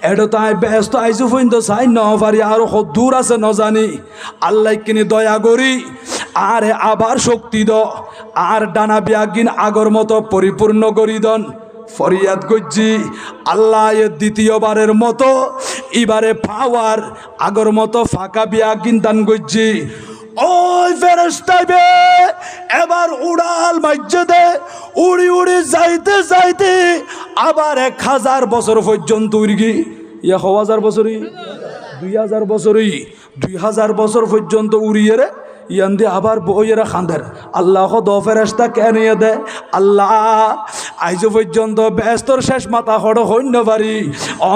এটা তাই ব্যস্ত আইসু পর্যন্ত চাই ন পারি আরো দূর আছে ন জানি আল্লাহ কিনে দয়া করি আরে আবার শক্তি দ আর ডানা বিয়াগিন আগর মতো পরিপূর্ণ করি দন ফরিয়াদ করছি আল্লাহ দ্বিতীয়বারের মতো এবারে পাওয়ার আগর মতো ফাঁকা বিয়াগিন দান করছি ওই ফেরেশতা এবার উড়াল মাইজে দে উড়ি উড়ি যাইতে যাইতে আবার 1000 বছর পর্যন্ত উড়ি 1000 বছরই 2000 বছরই 2000 বছর পর্যন্ত উড়িয়ে রে ইয়ান্দি আবার বইয়েরা খান্দের আল্লাহ দ ফেরেশতা কেন দে আল্লাহ আইজ পর্যন্ত ব্যস্তর শেষ মাথা হড় হইন্য পারি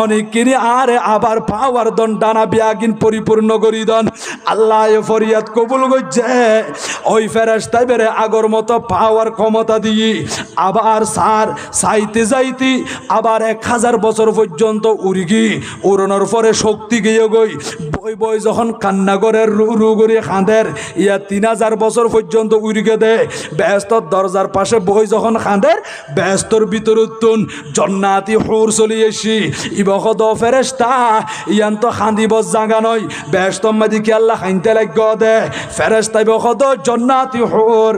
অনেক কিনি আরে আবার পাওয়ার দন ডানা বিয়াগিন পরিপূর্ণ করি দন আল্লাহ ফরিয়াদ কবুল করছে ওই ফেরেশতা বেরে আগর মতো পাওয়ার ক্ষমতা দিয়ে আবার সার চাইতে যাইতে আবার 1000 বছর পর্যন্ত উড়ি উড়ানোর পরে শক্তি গিয়ে গই বই বই যখন কান্না করে রু করে খাঁদের ইয়া 3000 বছর পর্যন্ত উড়িকে দে ব্যস্তর দরজার পাশে বই যখন খাঁদের ব্যস্তর ভিতর উত্তুন জন্নাতি হুর চলি এসি ইবখদ ফেরেশতা ইয়ান তো খান্দিব জাগা নয় ব্যস্ত মাদিকে আল্লাহ খাইতে লাগ দে ফেরেশতা ইবখদ জন্নাতি হুর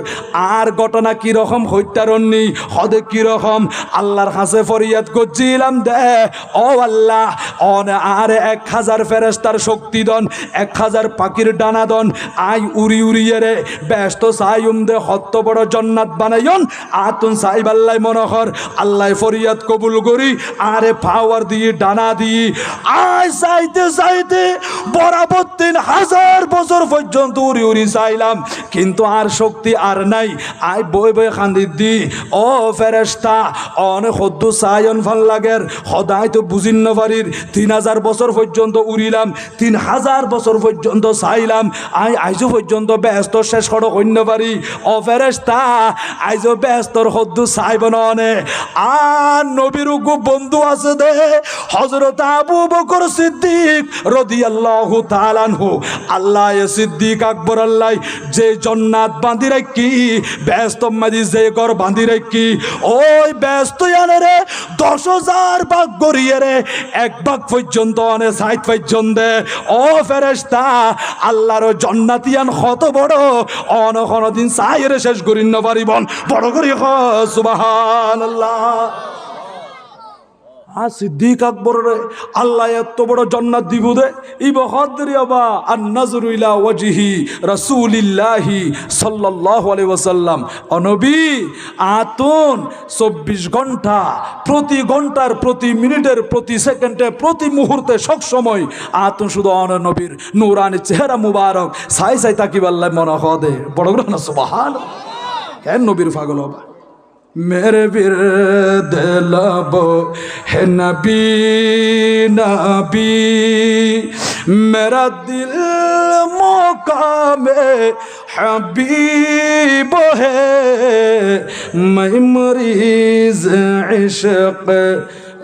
আর ঘটনা কি রকম হইতারণনি হদে কি রকম আল্লাহর কাছে ফরিয়াদ করছিলাম দে ও আল্লাহ অন আর 1000 ফেরেশতার শক্তি দন 1000 পাখির ডানা দন আই উড়ি উড়িয়ে রে ব্যস্ত সাইম দে হত্ত বড় জন্নাত বানাইন আতুন সাইব আল্লাহ মনোহর আল্লাহ ফরিয়াদ কবুল করি আরে পাওয়ার দিয়ে ডানা দিয়ে আয় চাইতে চাইতে বরাবর 3000 বছর পর্যন্ত উড়ি উড়ি চাইলাম কিন্তু আর শক্তি আর নাই আই বই বই খান্দি দি ও ফেরেশতা অনেক হদ্দু সায়ন ভাল লাগের সদায় তো বুঝিন পারির 3000 বছর পর্যন্ত উড়িলাম 3000 বছর পর্যন্ত চাইলাম আই আইজো পর্যন্ত ব্যস্ত শেষ করো অন্য পারি ও ফেরেশতা আইজো ব্যস্তর হদ্দু চাইব ননে আর নবীর বন্ধু আছে দে হযরত আবু বকর সিদ্দিক রাদিয়াল্লাহু তাআলা আনহু আল্লাহ সিদ্দিক আকবর আল্লাহ যে জান্নাত বাঁধি রাখি ব্যস্ত মাঝি যে ঘর বাঁধি রাখি ওই ব্যস্ত আনে রে 10000 ভাগ গড়িয়ে রে এক ভাগ পর্যন্ত অনে সাইড পর্যন্ত ও ফেরেশতা আল্লাহর জান্নাতিয়ান কত বড় অন কোনদিন চাইরে শেষ করিন না পারিবন বড় করি সুবহানাল্লাহ সিদ্দিক আকবর রে আল্লাহ এত বড় জান্নাত দিব দে ইবহাদরিয়াবা আন নাজরু ইলা ওয়াজহি রাসূলিল্লাহি সাল্লাল্লাহু আলাইহি ওয়াসাল্লাম ও নবী আতুন 24 ঘন্টা প্রতি ঘন্টার প্রতি মিনিটের প্রতি সেকেন্ডে প্রতি মুহূর্তে সব সময় আতুন শুধু অন নবীর নূরানি চেহারা মুবারক সাই সাই তাকিব আল্লাহ মনে হদে বড় বড় না সুবহানাল্লাহ হ্যাঁ নবীর পাগল হবা मेरे बिरद लबो है नबी नबी मेरा दिल मुकाम हबीब है मैं मरीज इश्क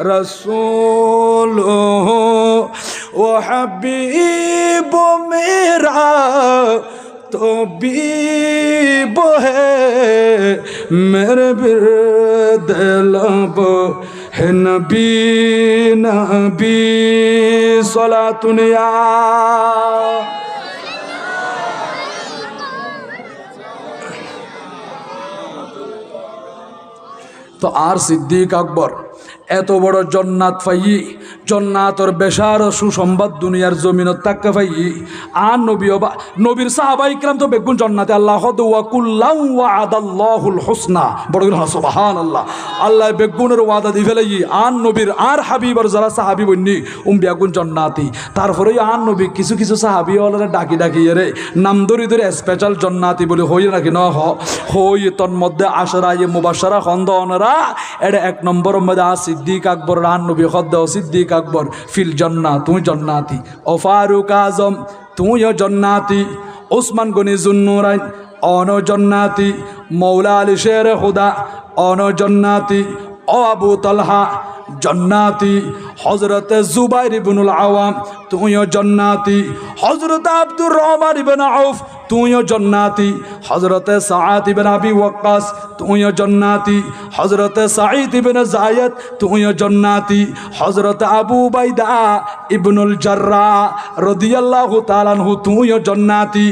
रसूल हूँ वो हबीब मेरा तो बीब है मेरे बिरद लब है नबी नबी सलातुनिया तो आर सिद्दीक अकबर এত বড় জান্নাত পাই জান্নাতের বেশার সুসংবাদ দুনিয়ার জমিনত তাক্কা পাই আর নবীর সাহাবা ইকরাম তো বেগুন জান্নাতে আল্লাহ ওয়া কুল্লাউ ওয়াদাল্লাহুল হুসনা বড় সুবহানাল্লাহ আল্লাহ বেগুনের ওয়াদা দি ফেলাই আর নবীর আর হাবিবার যারা সাহাবী বন্নি বেগুন জান্নাতি তারপরে আর নবী কিছু কিছু সাহাবী ওলারে ডাকি ডাকি রে নাম ধরে ধরে স্পেশাল জান্নাতি বলে হই নাকি ন হই তোর মধ্যে আশরায়ে মুবাশশারা খন্দনরা এটা এক নম্বর মধ্যে আছে সিদ্দিক আকবর রান নবী খদ্দ সিদ্দিক আকবর ফিল জান্নাত তুই জান্নাতি ও ফারুক আজম তুইও জান্নাতি ওসমান গনি জুন্নুরাইন অন জান্নাতি মৌলা আলী শের খুদা অন জান্নাতি ও আবু তালহা জান্নাতি হযরত জুবাইর ইবনুল আওয়াম তুইও জান্নাতি হযরত আব্দুর রহমান ইবনে আউফ তুইও জান্নাতি হযরত সাআদ ইবনে আবি ওয়াক্কাস তুইও জান্নাতি হযরত সাঈদ ইবনে যায়েদ তুইও জান্নাতি হযরত আবু উবাইদা ইবনুল জাররাহ রাদিয়াল্লাহু তাআলা আনহু তুইও জান্নাতি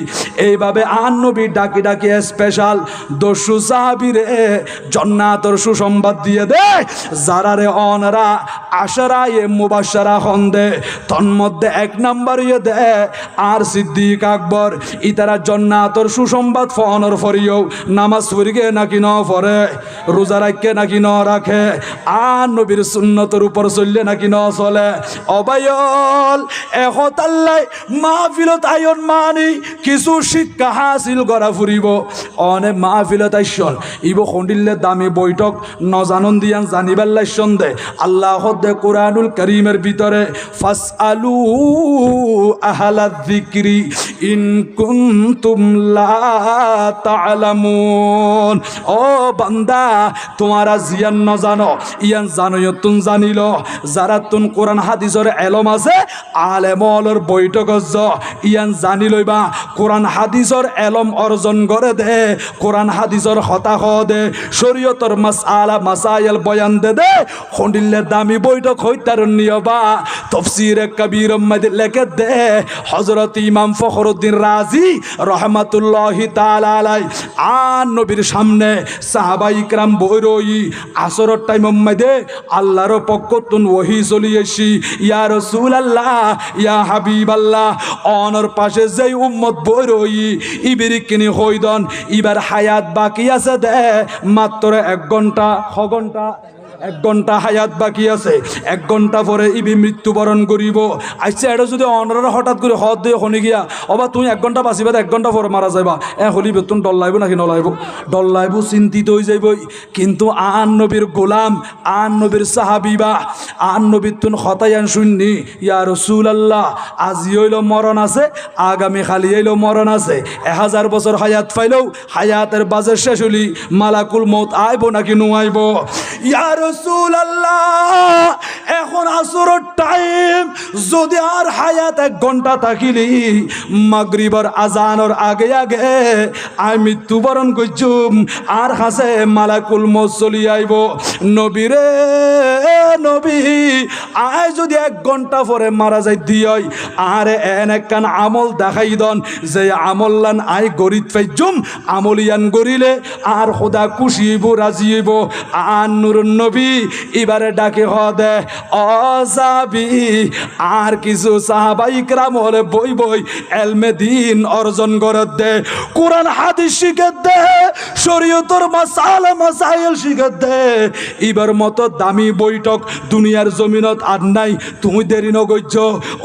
এইভাবে আন নবী ডাকি ডাকি স্পেশাল 200 সাহাবীরে জান্নাতের সুসংবাদ দিয়ে দে যারা রে অনরা আশরায়ে মুবাশশারা হন্দে তন্মধ্যে এক নাম্বার ইয়ে দে আর সিদ্দিক আকবর ইতারা জান্নাতের সুসংবাদ ফোনর ফরিও নামাজ পড়িগে নাকি ন পড়ে রোজা রাখে নাকি ন রাখে আর নবীর সুন্নতের উপর চললে নাকি ন চলে অবায়ল এহত আল্লাহ মাহফিলত আয়ন মানি কিছু শিক্ষা হাসিল করা ফুরিব অনে মাহফিলত আইসল ইব খন্ডিল্লে দামি বৈঠক নজানন দিয়ান জানিবাল্লাই সন্দে আল্লাহ হদ্দে কোরআনুল কারীমের ভিতরে ফাসআলু আহলায যিকরি ইন কুনতুম লা তা'লামুন ও বান্দা তোমারা জিয়ান ন জানো ইয়ান জানোয় তুন জানিল যারা তুন কোরআন হাদিসের এলম আছে আলেমলর বৈঠক ইয়ান জানি লইবা কোরআন হাদিসের এলম অর্জন করে দে কোরআন হাদিসের কথা দে শরীয়তর মাসআলা মাসাইল বয়ান দে দে খন্ডিল্লে দামি বৈঠক হইতার নিয়বা তাফসীরে কবীর মধ্যে লেখে দে হযরত ইমাম ফখরুদ্দিন রাজি রহমাতুল্লাহি তাআলা আলাইহি আর নবীর সামনে সাহাবায়ে ইকরাম বইরই আসরের টাইম মধ্যে আল্লাহর পক্ষ তুন ওহী চলি আসি ইয়া রাসূলুল্লাহ ইয়া হাবিবাল্লাহ অনর পাশে যেই উম্মত বইরই ইবিরি কিনি হইদন ইবার হায়াত বাকি আছে দে মাত্র 1 ঘন্টা 1 ঘন্টা হায়াত বাকি আছে 1 ঘন্টা পরে ইবি মৃত্যুবরণ করিব আচ্ছা এটা যদি অনরা হঠাৎ করে হদ দিয়ে শুনি গিয়া অবা তুই 1 ঘন্টা বাঁচিবা 1 ঘন্টা পরে মারা যাইবা হলি বেতন ডল লাইব নাকি নলাইব ডল লাইব চিন্তিত হয়ে যাইব কিন্তু আন নবীর গোলাম আন নবীর সাহাবিবা আন নবীর তুন খতায়ান শুননি ইয়া রাসূলুল্লাহ আজি হইল মরণ আছে আগামী খালি হইল মরণ আছে 1000 বছর হায়াত পাইলেও হায়াতের বাজে শেষ হলি মালাকুল মউত আইব নাকি নুয়াইব ইয়া রাসূলুল্লাহ এখন আসরের টাইম যদি আর হায়াত 1 ঘন্টা থাকিলি মাগরিবের আজানের আগে আগে আমি মৃত্যুবরণ করছুম আর হাসে মালাকুল মউত চলি আইব নবীরে নবী আয় যদি 1 ঘন্টা পরে মারা যাই দিই আর এন একখান আমল দেখাই দন যে আমল্লান আই গরিত পাইজুম আমলিয়ান গরিলে আর খোদা খুশি হইব রাজি হইব আর নূর নবী নবী এবারে ডাকে হদে ও সাহাবী আর কিছু সাহাবাই کرام হলে বই বই এলমে দ্বীন অর্জন করে দে কোরআন হাদিস শিখে দে শরীয়তের মাসালা মাসাইল শিখে দে এবার মতো দামি বৈঠক দুনিয়ার জমিনত আর নাই তুমি দেরি নগৈজ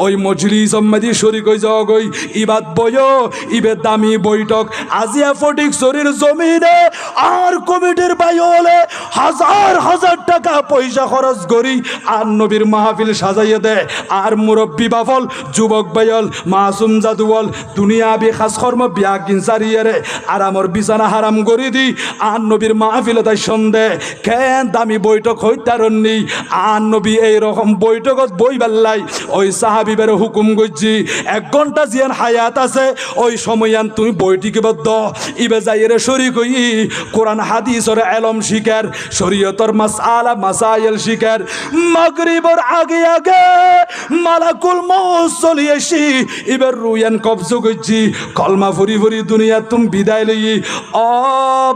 ওই মজলিস সম্মাদি শরীক হই যাও গই ইবাদ বইও ইবে দামি বৈঠক আজিয়া ফটিক শরীর জমিনে আর কমিটির বাইলে হাজার হাজার টাকা পয়সা খরচ করি আর নবীর মাহফিল সাজাইয়ে দে আর মুরব্বী বাফল যুবক বাইল মাসুম জাদুল দুনিয়া বি খাস কর্ম বিয়া কিনসারিয়ারে আর আমার বিছানা হারাম করি দি আর নবীর মাহফিল তাই সন্দে কেন দামি বৈঠক হইতারণনি আর নবী এইরকম বৈঠকত বই বেল্লাই ওই সাহাবিবের হুকুম গজ্জি 1 ঘন্টা জিয়ান হায়াত আছে ওই সময়য়ান তুমি বইটিকে বদ্ধ ইবে যাইরে শরীক হই কোরআন হাদিসের এলম শিকার শরীয়তের মাসআলা মাসাইল শিকার মাগরিবের আগে আগে মালাকুল মউত চলি আসি ইবে রুয়ান কবজ গজ্জি কলমা ফুরি ফুরি দুনিয়া তুমি বিদায় লই ও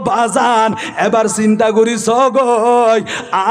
বাজান এবার চিন্তা করি সগই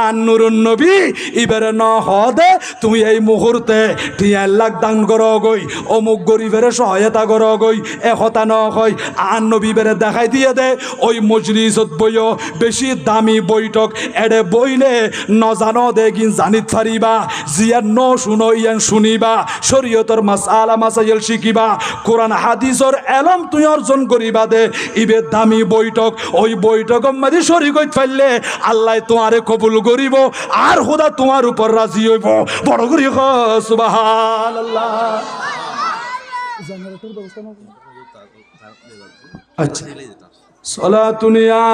আন নুরুন নবী ইবের ন হদে তুমি এই মুহূর্তে 3 লাখ দান করো গই অমুক গরিবের সহায়তা করো গই একতা ন হয় আন নবী বেরে দেখাই দিয়ে দে ওই মজলিসত বইও বেশি দামি বৈঠক এডে বইলে ন জানো দেগিন জানিত পারিবা জিয়ান ন শুনো ইয়ান শুনিবা শরীয়তের মাসআলা মাসাইল শিখিবা কোরআন হাদিসের এলম তুই অর্জন করিবা দে ইবে দামি বৈঠক ওই বৈঠক মাঝে শরীক হইতে পারলে আল্লাহ তোমারে কবুল করিব আর খোদা তোমার উপর রাজি হইব বড় করি সুবহানাল্লাহ আচ্ছা সালাতুনিয়া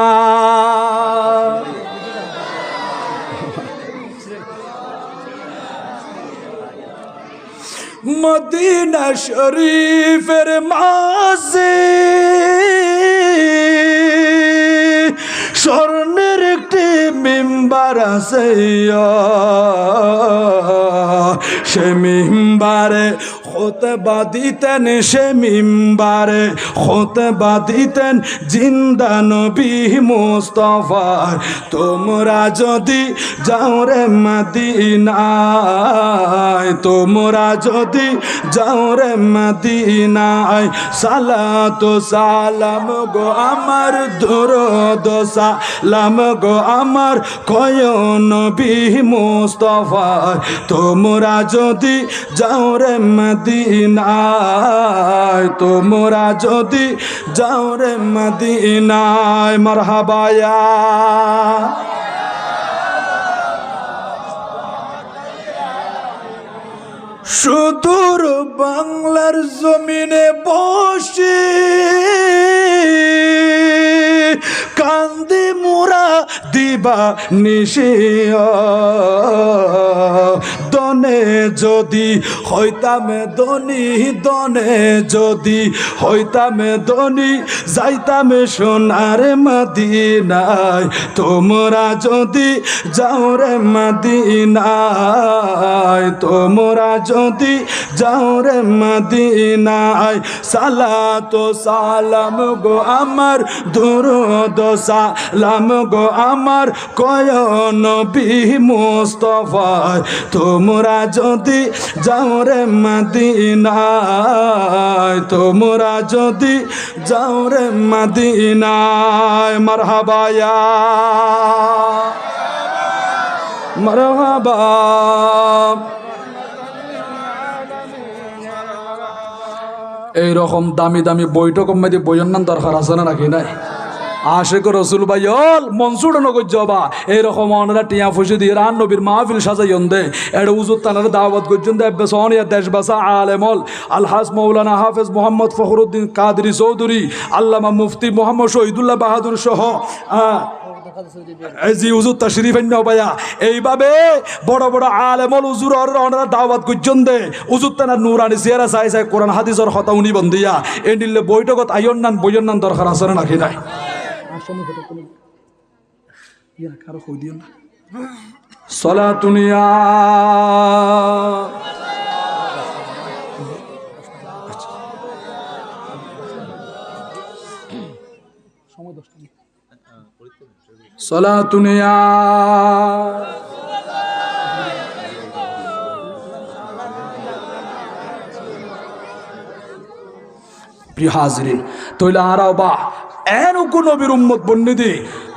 মদিনা শরীফের মাঝে স্বর্ণের একটি মিম্বার আছে সে মিম্বারে খুতবা দিতেন সে মিম্বারে খুতবা দিতেন জিন্দা নবী মুস্তাফা তোমরা যদি যাও রে মদিনায় তোমরা যদি যাও রে মদিনায় সালাতু সালাম গো আমার দুরূদ সালাম গো আমার কয় নবী মুস্তাফা তোমরা যদি যাও রে মদিনায় তোমরা যদি যাও রে মদিনায় মারহাবায়া সুদূর বাংলার জমিনে বসে কান্দি মোরা দিবা নিশে দনে যদি হইতামে ধনী দনে যদি হইতামে ধনী যাইতামে সোনার মদিনায় তোমরা যদি যাও রে মদিনায় তোমরা যদি যাও রে মদিনায় সালাতু সালাম গো আমার দুরূদ সালাম গো আমার কয় নবী মুস্তাফা তোমরা যদি যাও রে মদিনায় তোমরা যদি যাও রে মদিনায় মারহাবায়া মারহাবা এইরকম দামি দামি বৈঠক মধ্যে বইয়ের নাম দরকার আছে না নাকি নাই আশেক রসুল ভাইল মনসুর নগর জবা এইরকম অনারা টিয়া ফুসে দিয়ে রান নবীর মাহফিল সাজাইন দে এটা উজুর তানার দাওয়াত করছেন দে বেসনিয়া দেশবাসা আলেমল আলহাজ মৌলানা হাফেজ মোহাম্মদ ফখরুদ্দিন কাদরি চৌধুরী আল্লামা মুফতি মোহাম্মদ শহীদুল্লাহ বাহাদুর সহ জি হুজুর তাশরীফ আইনা ভাইয়া এইভাবে বড় বড় আলেমল হুজুর ওনারা দাওয়াত করছেন দে হুজুর তানা নুরানি চেহারা চাই চাই কোরআন হাদিসের কথা উনি বন্দিয়া এই নিলে বৈঠকত আইন নান বইয়ের নান দরকার আছে না নাকি নাই সালাতুনিয়া সালাতুনিয়া প্রিয় হাজিরিন তইলা আরাও বা এনকু নবীর উম্মত বন্নিদি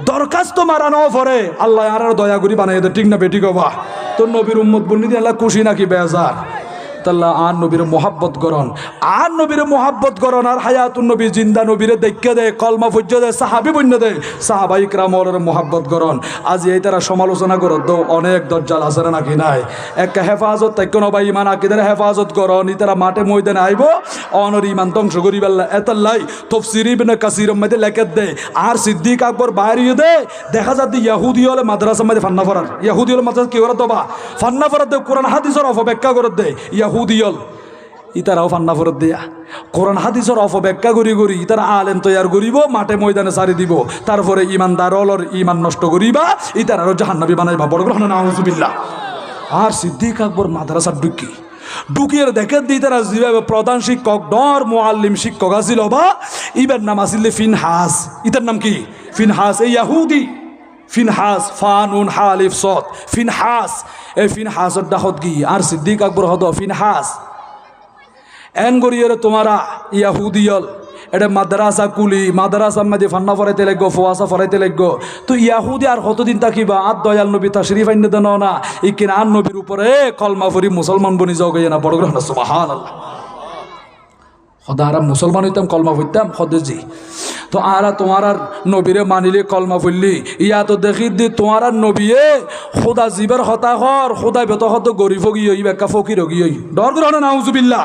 দরখাস্ত মারানো পরে আল্লাহ আর দয়া করি বানাই দে ঠিক না বেটি গবা তোর নবীর উম্মত বন্নিদি আল্লাহ খুশি নাকি বেজার তাল্লা আর নবীর মোহাব্বত করন আর নবীর মোহাব্বত করন আর হায়াতুন নবী জিন্দা নবীরে দেখে দে কলমা ফুজ্য দে সাহাবি বন্য দে সাহাবাই ক্রামরের মোহাব্বত করন আজ এই তারা সমালোচনা করত অনেক দজ্জাল আছে নাকি নাই এক হেফাজত তাই কোনো ভাই ইমান আকিদের হেফাজত করন ইতারা মাঠে ময়দানে আইব অনর ইমান ধ্বংস করি বেল্লা এতাল্লাই তফসির ইবনে কাসির মধ্যে লেখে দে আর সিদ্দিক আকবর বাইরে দে দেখা যাচ্ছে ইয়াহুদি হলে মাদ্রাসার মধ্যে ফান্না ফরার ইয়াহুদি হলে মাদ্রাসা কি ওরা দবা ফান্না ফরার দে কোরআন হাদিসের অপব্যাখ্যা করে দে ইয়াহুদিয়ল ইতারাও ফান্না ফরত দিয়া কোরআন হাদিসের অপব্যাখ্যা করি করি ইতারা আলেম তৈয়ার করিব মাঠে ময়দানে সারি দিব তারপরে ইমানদার অলর ইমান নষ্ট করিবা ইতারারও জাহান্নাবী বানাইবা বড় গ্রহণ নাউজুবিল্লাহ আর সিদ্দিক আকবর মাদ্রাসার ডুকিয়ে দেখে দি তারা যেভাবে প্রধান শিক্ষক ডর মুআল্লিম শিক্ষক আছিল বা ইবার নাম আছিল ফিনহাস ইতার নাম কি ফিনহাস এই ইয়াহুদি ফিনহাস ফানুন হালিফ সৎ ফিনহাস এই ফিনহাসের ডাকত গি আর সিদ্দিক আকবর হদ ফিনহাস এন গরিয়ের তোমারা ইয়াহুদিয়ল এটা মাদ্রাসা কুলি মাদ্রাসা মাঝে ফান্না ফরাইতে লাগবো ফোয়াশা ফরাইতে লাগবো তো ইয়াহুদি আর কতদিন থাকিবা আর দয়াল নবী তা শরীফ আইন দেন না এই কিনা আর নবীর উপরে কলমা ফরি মুসলমান বনি যাও গে না বড় গ্রহণ সুবহানাল্লাহ সদা আর মুসলমান হইতাম কলমা হইতাম সদেজি তো আর তোমার আর নবীরে মানিলে কলমা ফুললি ইয়া তো দেখি দি তোমার আর নবীয়ে খোদা জীবের হতাহর খোদা বেত হত গরিব গিয়ে বেকা ফকির গিয়ে ডর গ্রহণ নাউজুবিল্লাহ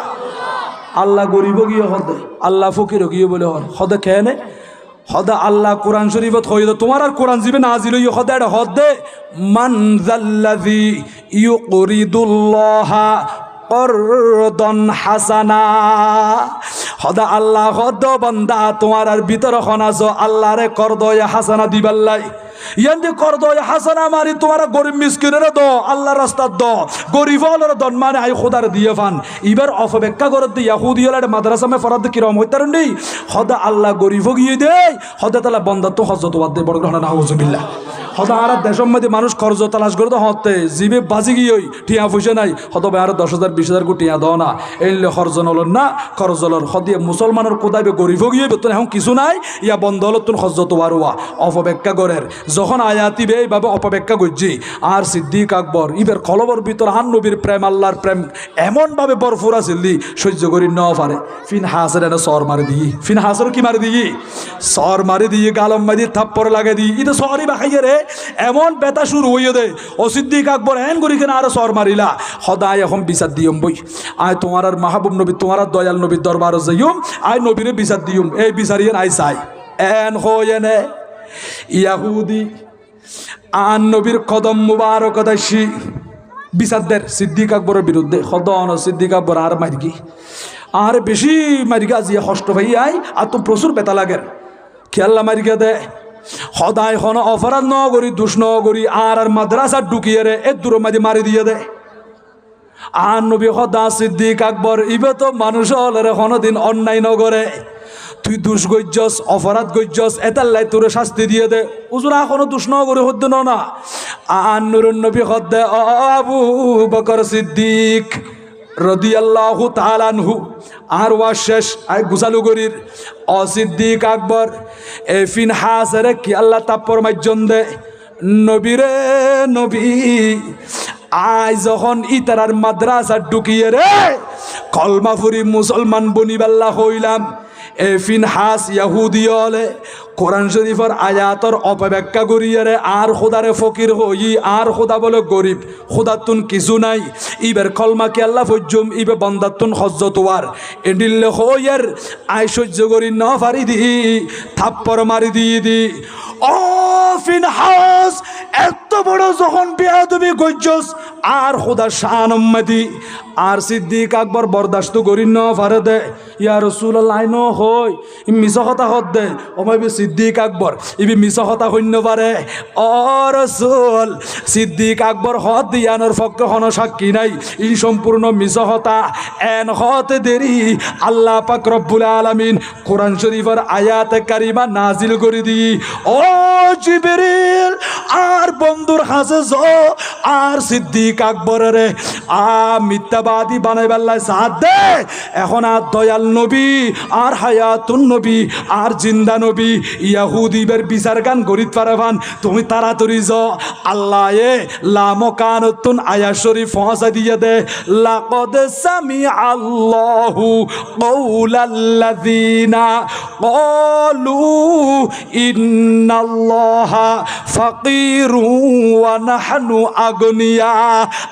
আল্লাহ গরিব গিয়ে হদ আল্লাহ ফকির গিয়ে বলে হর হদে খেয়ে নে হদা আল্লাহ কোরআন শরীফত হইদ তোমার আর কোরআন জীবে না আজিল হদে এটা হদ দে মান যাল্লাযী ইউকরিদুল্লাহ করদন হাসানা হদা আল্লাহ হদ বান্দা তোমার আর ভিতর খনাজ আল্লাহরে করদয় হাসানা দিবাল্লাই ইয়ান্দি করদয় হাসানা মারি তোমার গরিব মিসকিনের দ আল্লাহ রাস্তার দ গরিব হলের দন মানে আই খোদার দিয়ে ফান এবার অপব্যাখ্যা করে দি ইয়াহুদি হলে মাদ্রাসা মে ফরাদ কিরম হইতারন নেই হদা আল্লাহ গরিব গিয়ে দেয় হদা তালা বন্দাত্ব হজরত বাদ দে বড় গ্রহণ নাউজুবিল্লাহ হদা আর দেশের মধ্যে মানুষ কর্জ তালাশ করে তো হতে জিবে বাজি গিয়ে টিয়া পয়সা নাই হতো আর 10,000 20,000 কোটি টিয়া দাও না এলে খরজন হল না খরজলর হদিয়ে মুসলমানের কোদাইবে গরিব গিয়ে বেতন এখন কিছু নাই ইয়া বন্ধ হল তুন হজরত বারুয়া অপব্যাখ্যা করের যখন আয়াতিবে এইভাবে অপব্যাখ্যা করছি আর সিদ্দিক আকবর ইবের কলবর ভিতর হান নবীর প্রেম আল্লাহর প্রেম এমনভাবে বরফুর আছিল সহ্য করি ন পারে ফিনহাসের এনে সর মারি দিই ফিনহাসের কি মারি দিই সর মারি দিয়ে গালম মারি থাপ্পড় লাগে দিই এটা সরই বাখাইয়ে রে এমন বেতা শুরু হইয়ে দে ও সিদ্দিক আকবর এন করি কেন আরো সর মারিলা সদায় এখন বিচার দিয়ম বই আয় তোমার আর মাহবুব নবী তোমার আর দয়াল নবীর দরবার যাইম আয় নবীরে বিচার দিয়ম এই বিচারিয়ে আই চাই এন হয়ে ইয়াহুদি আন নবীর কদম মুবারক দাসী বিচারদের সিদ্দিক আকবরের বিরুদ্ধে সদন সিদ্দিক আকবর আর মারিকি আর বেশি মারিকা জিয়া কষ্ট ভাই আই আর তো প্রচুর বেতা লাগে খেয়াল্লা মারিকা দে সদায় হন অপরাধ ন করি দুষ ন করি আর মাদ্রাসা ঢুকিয়ে রে এ দূর মাঝে মারি দিয়ে দে আর নবী সদা সিদ্দিক আকবর ইবে তো মানুষ হলে কোনোদিন অন্যায় নগরে তুই দুষ গজ্জস অপরাধ গজ্জস এটার লাই তোরে শাস্তি দিয়ে দে উজুরা কোনো দুষ ন করে হদ্দ না আর নুরুন নবী হদ্দে আবু বকর সিদ্দিক রাদিয়াল্লাহু তাআলা আনহু আর ওয়া শেষ আই গুসালু গরির অসিদ্দিক আকবর এ ফিনহাসের কি আল্লাহ তাপর মাইজন দে নবীরে নবী আই যখন ইতারার মাদ্রাসা ঢুকিয়ে রে কলমাফুরি মুসলমান বনিবাল্লা হইলাম এ ফিনহাস ইয়াহুদি হলে কোরআন শরীফের আয়াতর অপব্যাখ্যা করিয়ে রে আর খোদারে ফকির হই আর খোদা বলে গরিব খোদাতুন কিছু নাই ইবের কলমাকে আল্লাহ ফজ্জুম ইবে বন্দাতুন হজ্জতওয়ার এডিল্লে হইয়ের আই সহ্য করি ন পারি দি থাপ্পর মারি দিয়ে দি ও ফিনহাস এত বড় যখন বেয়াদবি গজ্জস আর খোদা শান উম্মতি আর সিদ্দিক আকবর বরদাস্ত করি ন পারে দে ইয়া রাসূলুল্লাহ ন হই মিছা কথা হদ দে ওমাইবি সিদ্দিক আকবর ইবি মিছা কথা হইন পারে ও রাসূল সিদ্দিক আকবর হদ দিয়ানোর পক্ষে কোনো সাক্ষী নাই ই সম্পূর্ণ মিছা কথা এন হতে দেরি আল্লাহ পাক রব্বুল আলামিন কোরআন শরীফের আয়াতে কারিমা নাজিল করে দি ও জিবরিল আর বন্ধ বন্ধুর হাসে জ আর সিদ্দিক আকবরের মিথ্যাবাদী বানাই বেল্লায় সাথ দে। এখন আর দয়াল নবী আর হায়াতুন নবী আর জিন্দা নবী ইয়াহুদিবের বিচার গান গরিত পারাবান তুমি তাড়াতাড়ি য আল্লাহ এ লামকানতুন আয়া শরীফ পৌঁছা দিয়ে দে লাকদ সামি আল্লাহু কওলাল্লাযিনা ক্বালু ইন্নাল্লাহা ফাকিরু ওয়া নাহনু আগনিয়া।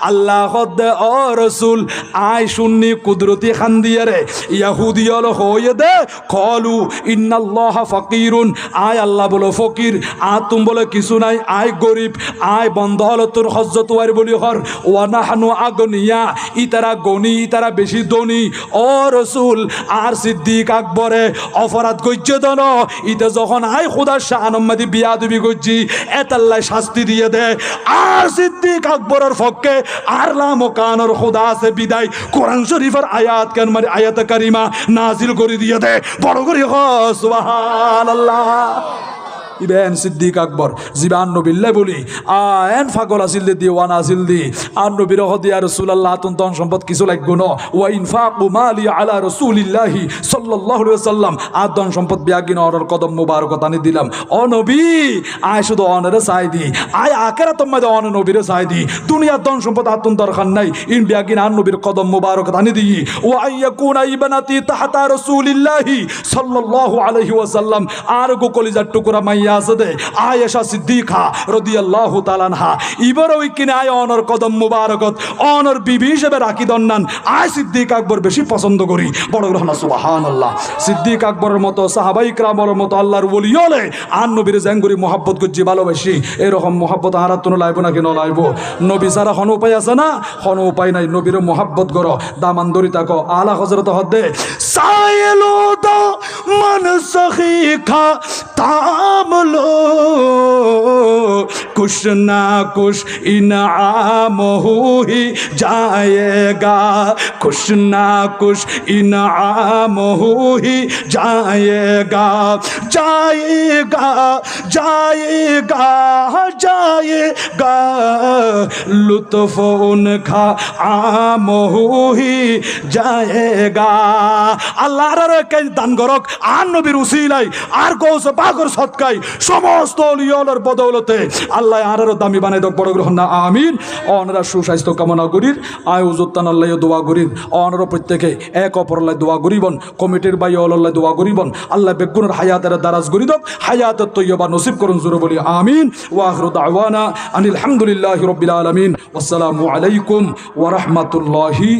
আল্লাহ দে ও রাসূল আয় শুননি কুদরতি খান দিয়ে রে ইয়াহুদি হলো হয়ে দে ক্বালু ইন্নাল্লাহা ফাকিরুন আয় আল্লাহ বলো ফকির আর তুম বলে কিছু নাই আয় গরিব আয় বন্ধ হলো তোর হজ্জত ওয়ার বলি হর ওয়া নাহনু আগনিয়া ইতারা গনি ইতারা বেশি ধনী। ও রাসূল আর সিদ্দিক আকবরে অপরাধ গজ্জে দন ইতে যখন আয় খুদার শাহানম্মাদি বিয়াদবি গজ্জি এতাল্লাই শাস্তি দিয়ে দে। আর সিদ্দিক আকবরের পক্ষে আর লামকানোর খুদা আছে বিদায় কোরআন শরীফের আয়াত কেন মানে আয়াত কারিমা নাজিল করে দিয়ে দে বড় করে সুবহানাল্লাহ। ইবেন সিদ্দিক আকবর জিবান নবিল্লাহ বলি আন ফাগল আসিল দি ওয়ান আসিল দি আর নবীর হদি আর রাসূলুল্লাহ তন সম্পদ কিছু লাগবো না ওয়া ইনফাকু মালি আলা রাসূলিল্লাহি সাল্লাল্লাহু আলাইহি ওয়াসাল্লাম আর দন সম্পদ বিয়াগিন অনর কদম মুবারক তানি দিলাম। ও নবী আয় শুধু অনরে চাই দি আয় আখিরাত মধ্যে অন নবীরে চাই দি দুনিয়ার দন সম্পদ আতুন দরকার নাই ইন বিয়াগিন আর নবীর কদম মুবারক তানি দি ওয়া আইয়াকুনা ইবনাতি তাহতা রাসূলিল্লাহি সাল্লাল্লাহু আলাইহি ওয়াসাল্লাম আর গো কলিজার টুকরা আয়েশা সিদ্দিকা রাদিয়াল্লাহু তাআলা আনহা ইবার ওই কিনে আয় অনর কদম মুবারকত অনর বিবি হিসেবে রাখি দন্নান আয় সিদ্দিক আকবর বেশি পছন্দ করি বড় রহনা সুবহানাল্লাহ। সিদ্দিক আকবরের মতো সাহাবাই کرامর মতো আল্লাহর ওলি হলে আর নবীর জাঙ্গুরি মোহাব্বত করছি ভালোবাসি এরকম মোহাব্বত আর তো লাইব নাকি ন লাইব নবী ছাড়া কোনো উপায় আছে না কোনো উপায় নাই নবীর মোহাব্বত করো দামান দরি তাকো আলা হযরত হদে সাইলো তো মন সখী খা তামলো कुछ ना कुछ इनाम हो ही जाएगा कुछ ना कुछ इनाम हो ही जाएगा जाएगा जाएगा जाएगा लुत्फ उनका आम हो ही जाएगा। আল্লাহর কেন দান করক আর নবীর উসিলাই আর গৌস পাগর সৎকাই সমস্ত ওলিয়ার বদৌলতে আল্লাহ আরো দামি বানাই দক বড় গ্রহণ না আমিন। অনরা সুস্বাস্থ্য কামনা করির আয় উজুত্তান আল্লাহ দোয়া করির অনর প্রত্যেকে এক অপর আল্লাহ দোয়া করিবন কমিটির বাই আল্লাহ দোয়া করিবন আল্লাহ বেগুনের হায়াতের দারাজ করি দক হায়াতের তৈয়বা নসিব করুন জোরে বলি আমিন। ওয়া আখিরু দাওয়ানা আনিল হামদুলিল্লাহি রাব্বিল আলামিন ওয়াসসালামু আলাইকুম ওয়া রাহমাতুল্লাহি।